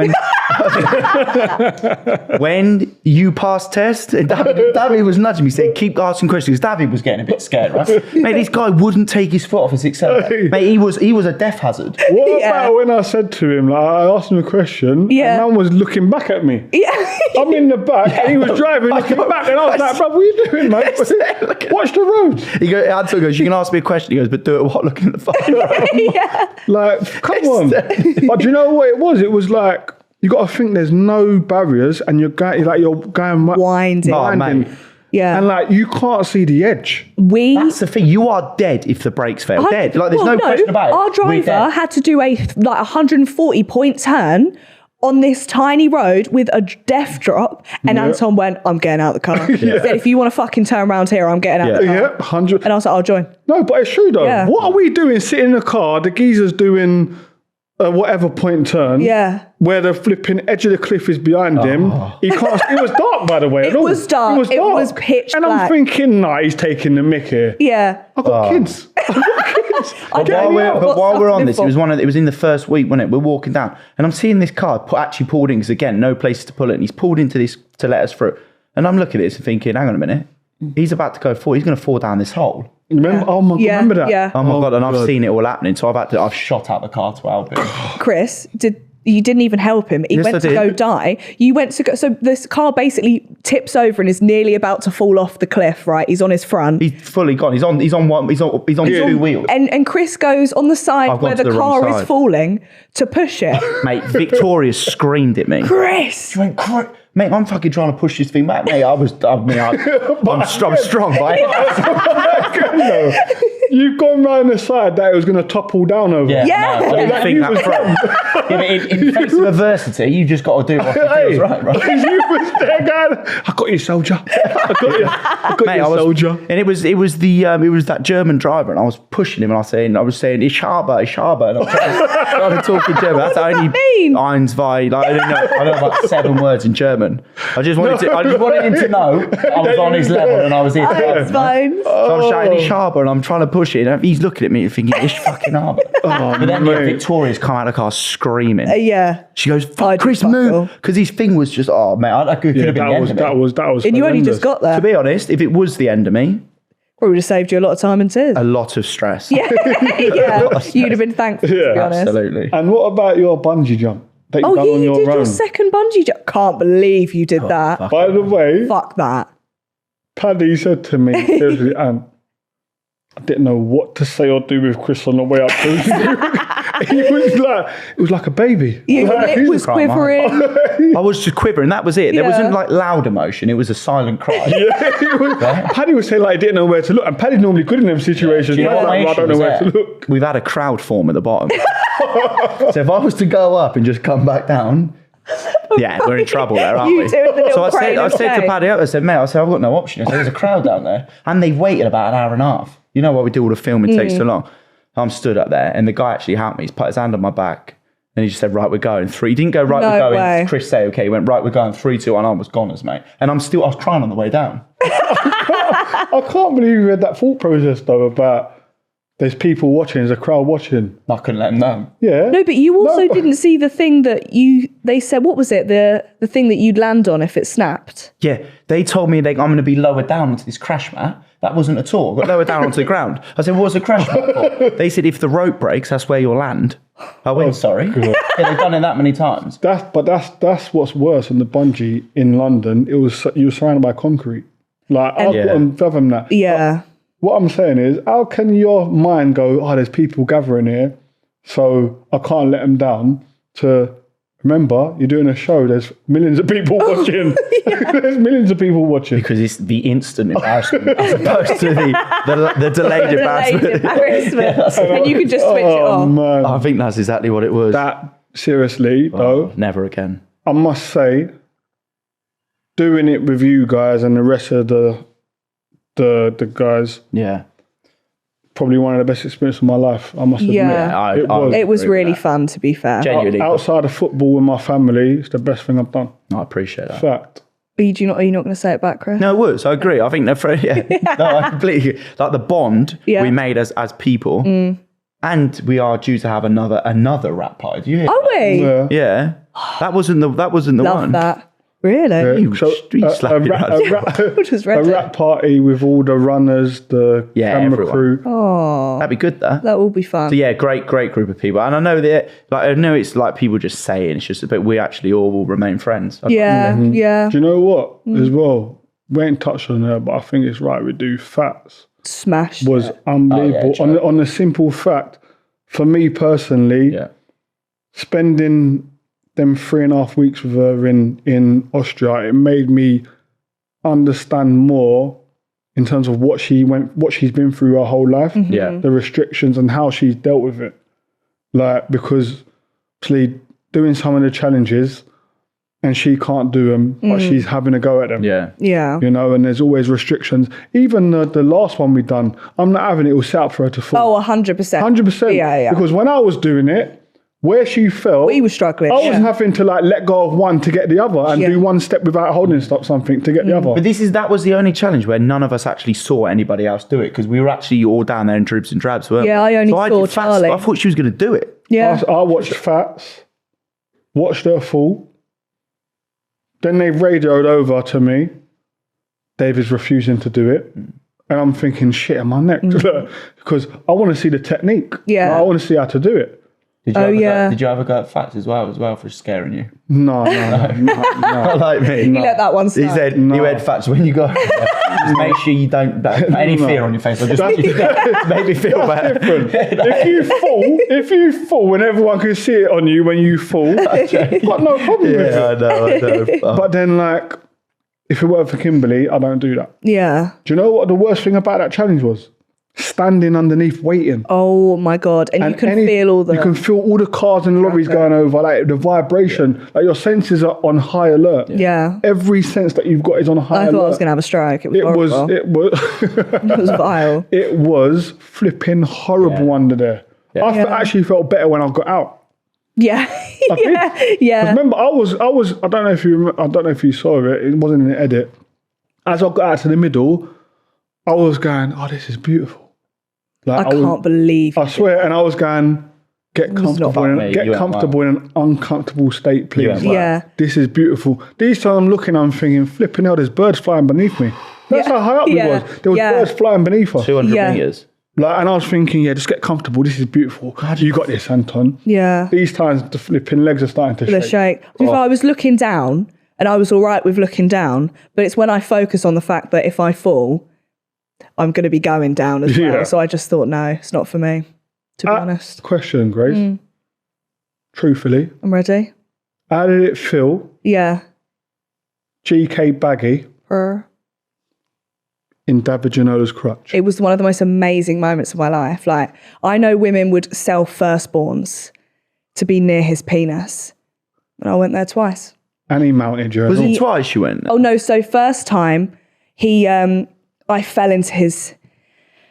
when you passed test, and David was nudging me, saying keep asking questions. David was getting a bit scared, right? Mate, this guy wouldn't take his foot off his accelerator. Mate, he was a death hazard. What Yeah. about when I said to him, like, I asked him a question, Yeah. and man was looking back at me. Yeah. I'm in the back, and he was driving, looking back, and I was like, bro, what are you doing, man? Watch the road. Anton goes, you can ask me a question. He goes, but do it while looking at the phone. Yeah. Like, come on. But do you know what it was? It was like, you got to think there's no barriers, and you're going Winding. Oh, mate. Yeah. and like you can't see the edge. That's the thing. You are dead if the brakes fail. Dead. Like there's no question about it. Our We're driver dead. had to do a 140 point turn on this tiny road with a death drop, and Yeah. Anton went, "I'm getting out of the car." He said, "If you want to fucking turn around here, I'm getting out of the car." Yeah, 100. And I was like, "I'll join." No, but it's true though. Yeah. What are we doing sitting in the car? The geezer's doing whatever point turn. Yeah. Where the flipping edge of the cliff is behind him. He can't. It was dark, by the way. It was dark. It was pitch And black. I'm thinking, nah, he's taking the mick here. Yeah. I've got kids. I've got kids. I Get don't me know. out. Got But while stuff we're to on live this, for. it was in the first week, wasn't it? We're walking down, and I'm seeing this car actually pulled in because again, no place to pull it. And he's pulled into this to let us through. And I'm looking at this and thinking, hang on a minute, he's about to go fall. He's going to fall down this hole. Remember? Oh my God, Yeah, remember that? yeah. Oh my god! And I've God. seen it all happening. So I've shot out the car to help him. Chris, you didn't even help him. He Yes, went I to did. go die. You went to go. So this car basically tips over and is nearly about to fall off the cliff. Right, he's on his front. He's fully gone. He's on two wheels. And Chris goes on the side I've gone where to the the wrong car is side. falling to push it. Mate, Victoria screamed at me. Chris! She went, mate, I'm fucking trying to push this thing back, mate. I'm strong, but You've gone round the side that it was going to topple down over. yeah, Yeah. no, I didn't Like, think you that was through. Yeah, but in face of adversity, you just got to do what feels right, right? You was there going, I got you, soldier. I got you, Mate, soldier. and it was that German driver, and I was pushing him, and I was saying, "Ich habe," and I'm trying to talk in German. That's the only mean? eins, zwei. Like, I know about 7 words in German. I just wanted him to know I was on his level, and I was here. To help It's him. fine. So I'm shouting Ich habe, and I'm trying to push it, and he's looking at me and thinking, "Ich fucking habe." But then Victoria's come out of the car screaming. Yeah. She goes, I "Fuck, did Chris, fuck move!" off. Because his thing was just, oh man, I could have been the end of me. That was And you only horrendous. just got there. To be honest, if it was the end of me, Probably would have saved you a lot of time and tears. a lot of stress. Yeah. You'd have been thankful, to be honest. Absolutely. And what about your bungee jump that you Oh, done yeah, on you your did own? your second bungee jump. Can't believe you did that. fuck. By the way, Fuck that. Paddy said to me, seriously, and I didn't know what to say or do with Chris on the way up. It was like a baby. Your Like, lip was crying, quivering. I was just quivering. That was it. There Yeah. wasn't like loud emotion. It was a silent cry. Paddy was saying like he didn't know where to look, and Paddy's normally good in them situations. Do you know what my I issue don't know was where to there? look. We've had a crowd form at the bottom. So if I was to go up and just come back down, Yeah, we're in trouble there, aren't You we? doing the little So I crane said to of Paddy, I said, mate, I've got no option. I said, there's a crowd down there. And they've waited about an hour and a half. You know what we do, all the filming takes so long. I'm stood up there and the guy actually helped me. He's put his hand on my back and he just said, right, we're going. 3. He didn't go, right, No we're going. way. Chris say, okay. He went, right, we're going. 3, 2, 1. I was goners, mate. And I was crying on the way down. I can't believe you had that thought process though about there's people watching, there's a crowd watching. I couldn't let him know. Yeah. No, but you also didn't see the thing that they said, what was it? The thing that you'd land on if it snapped. Yeah, they told me I'm going to be lowered down onto this crash mat. That wasn't at all. I got lowered down onto the ground. I said, what's a crash mat for? They said, if the rope breaks, that's where you'll land. I went, sorry. Yeah, they've done it that many times. That's what's worse than the bungee in London. You were surrounded by concrete. Like, I couldn't fathom that. Yeah. What I'm saying is, how can your mind go, oh, there's people gathering here, so I can't let them down, to remember, you're doing a show, there's millions of people watching. There's millions of people watching. Because it's the instant embarrassment as opposed to the delayed embarrassment. And you could just switch it off. Man. I think that's exactly what it was. Seriously, though, Never again. I must say, doing it with you guys and the rest of the guys, Yeah. probably one of the best experiences of my life, I must admit. Yeah. It was really fun, to be fair. Genuinely. Outside of football with my family, it's the best thing I've done. I appreciate that. Fact. Are you not going to say it back, Chris? No, it was. I agree. I think no, I completely, like the bond we made as people, and we are due to have another rap party. Do you hear? Are we? Yeah. Yeah. That wasn't the Love one. that. Really? You street slapping us. Just read it. rap party with all the runners, the camera everyone. crew. Oh, That'd be good, though. that will be fun. So yeah, great group of people, and I know that, like, I know it's like people just saying it's just, but we actually all will remain friends. Yeah. Do you know what? As well, we ain't touched on her, but I think it's right we do. Fats Smash. was unbelievable. Joe. On the simple fact, for me personally, spending them 3.5 weeks with her in Austria, it made me understand more in terms of what she's been through her whole life, the restrictions and how she's dealt with it. Like, because actually doing some of the challenges and she can't do them, but she's having a go at them. Yeah. You know, and there's always restrictions. Even the last one we done, I'm not having it. It was set up for her to fall. Oh, 100%. 100%. Yeah. Because when I was doing it, where she fell, We were struggling. I was having to like let go of one to get the other and do one step without holding something to get the other. But that was the only challenge where none of us actually saw anybody else do it, because we were actually all down there in dribs and drabs, weren't we? Yeah, I only saw Fats, Charlie. I thought she was going to do it. Yeah. I watched Fats, watched her fall. Then they radioed over to me. David's refusing to do it. And I'm thinking, shit, am I next? Because I want to see the technique. Yeah. I want to see how to do it. Did you ever go at Fats as well for scaring you? No. Not like me. You let that one He slide. said, you had Fats when you go, just make sure you don't put any fear on your face. Or just make me feel bad. Different. If you fall and everyone can see it on you when you fall, you've got no problem with it. I know. But then, like, if it weren't for Kimberly, I don't do that. Yeah. Do you know what the worst thing about that challenge was? Standing underneath waiting. Oh my God. And you can feel all the... You can feel all the cars and lorries going over, like the vibration. Like your senses are on high alert. Yeah. Every sense that you've got is on high alert. I thought I was going to have a stroke. It was horrible. It was It was vile. It was flipping horrible under there. Yeah. I actually felt better when I got out. Yeah. Yeah. Remember, I don't know if you saw it. It wasn't in the edit. As I got out to the middle, I was going, oh, this is beautiful. Like, I can't believe I swear, and I was going, get comfortable in an uncomfortable state, please. Yeah. This is beautiful. These times I'm looking, I'm thinking, flipping hell, there's birds flying beneath me. That's how high up we was. There was birds flying beneath us. 200 meters. Like, and I was thinking, just get comfortable. This is beautiful. You got this, Anton. Yeah. These times the flipping legs are starting to shake. I was looking down, and I was all right with looking down, but it's when I focus on the fact that if I fall, I'm going to be going down as well. So I just thought, no, it's not for me, to be honest. Question, Grace. Truthfully. I'm ready. How did it feel? Yeah. GK baggy in David Janola's crutch. It was one of the most amazing moments of my life. Like, I know women would sell firstborns to be near his penis. And I went there twice. And he mounted you. Was it twice you went? Oh no, so first time I fell into his...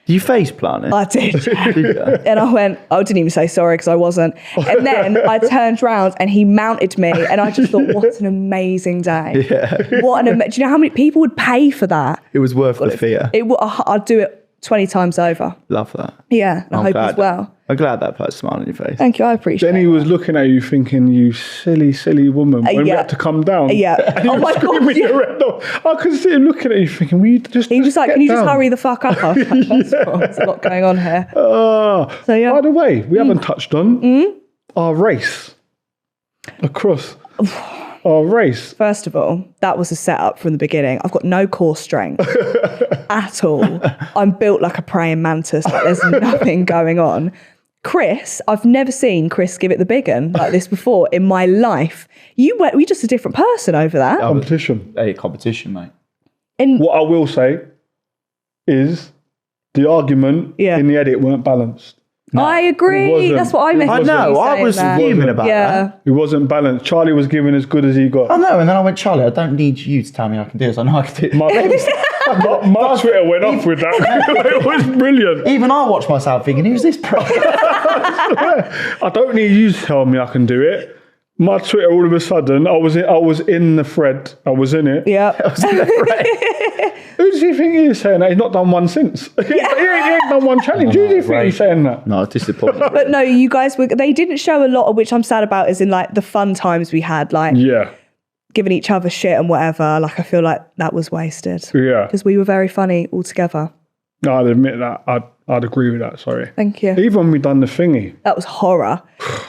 You face planted? I did. And I went, I didn't even say sorry because I wasn't. And then I turned round and he mounted me and I just thought, what an amazing day. Yeah. Do you know how many people would pay for that? It was worth the fear. I'd do it 20 times over. Love that. Yeah, and I hope as well. I'm glad that put a smile on your face. Thank you, I appreciate it. Then he was looking at you thinking, you silly, silly woman, when we had to come down. Yeah. And he was screaming your head off. I could see him looking at you thinking, will you just He was like, can you just down? hurry the fuck up? I was like, first of all, there's a lot going on here. So yeah. By the way, we haven't touched on our race. Across our race. First of all, that was a setup from the beginning. I've got no core strength at all. I'm built like a praying mantis. Like there's nothing going on. Chris, I've never seen Chris give it the big un like this before in my life. You're just a different person over that. Competition. Hey, competition, mate. What I will say is the argument in the edit weren't balanced. No, I agree. That's what I meant. I know. I was fuming about that. It wasn't balanced. Charlie was giving as good as he got. I know. And then I went, Charlie, I don't need you to tell me I can do this. I know I can do it. My Twitter went off with that. It was brilliant. Even I watched myself thinking, who's this prick? I don't need you to tell me I can do it. My Twitter, all of a sudden, I was in the thread. I was in it. Yeah. Who does he think he is saying that? He's not done one since. He ain't done one challenge. Who do you think he's saying that? No, it's disappointing. But no, you guys they didn't show a lot of, which I'm sad about, is in like the fun times we had, like giving each other shit and whatever. Like I feel like that was wasted. Yeah. Because we were very funny all together. No, I'd admit that. I'd agree with that, sorry. Thank you. Even when we done the thingy. That was horror.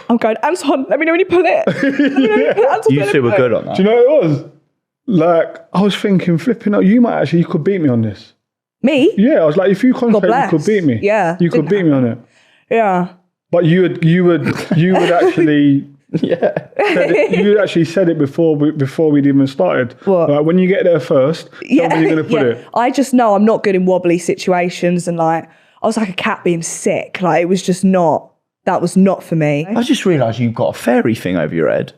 I'm going, Anton, let me know when you pull it. You two were good on that. Do you know what it was? Like, I was thinking, flipping out, you could beat me on this. Me? Yeah, I was like, if you concentrate, you could beat me. Yeah. You could beat me on it. Yeah. But you would actually... Yeah, you actually said it before we'd even started. What? Like, when you get there first, tell me you're going to put it. I just know I'm not good in wobbly situations, and like I was like a cat being sick. Like it was just not. That was not for me. I just realised you've got a fairy thing over your head.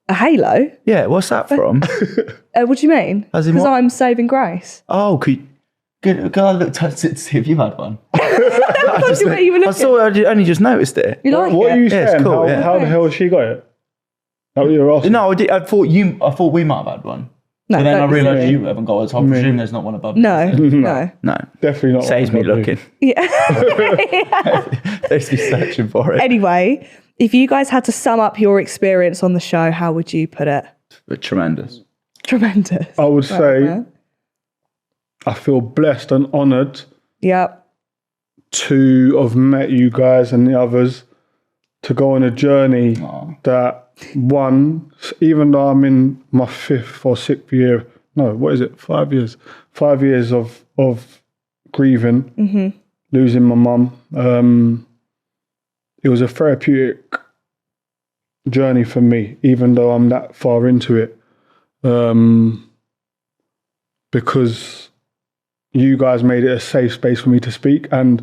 A halo? Yeah, what's that from? What do you mean? Because I'm saving grace. Oh, could I look to see if you had one? I only just noticed it. You like what it? are you saying? It's cool, how the hell has she got it? That what you were asking? No, I thought we might have had one. No, but then I realised you haven't got it, so I presume there's not one above you. No. Definitely not. Saves me looking. Yeah. There's me searching for it. Anyway, if you guys had to sum up your experience on the show, how would you put it? Tremendous. Tremendous. I would say I feel blessed and honoured to have met you guys and the others, to go on a journey that even though I'm in my 5th or 6th year, 5 years? 5 years of grieving, losing my mum. It was a therapeutic journey for me, even though I'm that far into it, because you guys made it a safe space for me to speak, and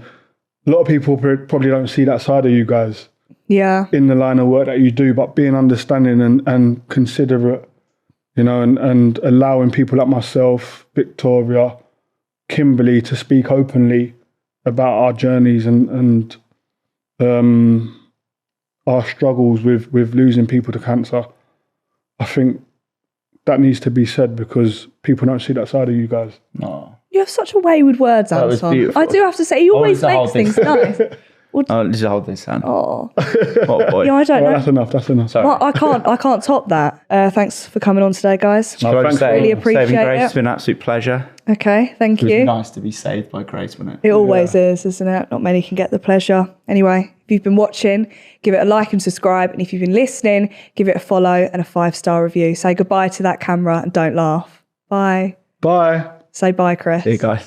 a lot of people probably don't see that side of you guys. Yeah. In the line of work that you do, but being understanding and considerate, and allowing people like myself, Victoria, Kimberly to speak openly about our journeys and our struggles with losing people to cancer. I think that needs to be said because people don't see that side of you guys. No. You have such a way with words, That was Anton. beautiful. I do have to say, he always makes things nice. Just hold this hand. Oh. Oh boy. Yeah, I don't know. That's enough. Sorry. Well, I can't top that. Thanks for coming on today, guys. Really appreciate Saving Grace, it. it's been an absolute pleasure. Okay, thank It was you. nice to be saved by Grace, wasn't it? It always is, isn't it? Not many can get the pleasure. Anyway, if you've been watching, give it a like and subscribe. And if you've been listening, give it a follow and a 5-star review. Say goodbye to that camera and don't laugh. Bye. Bye. Say bye, Chris. See you guys.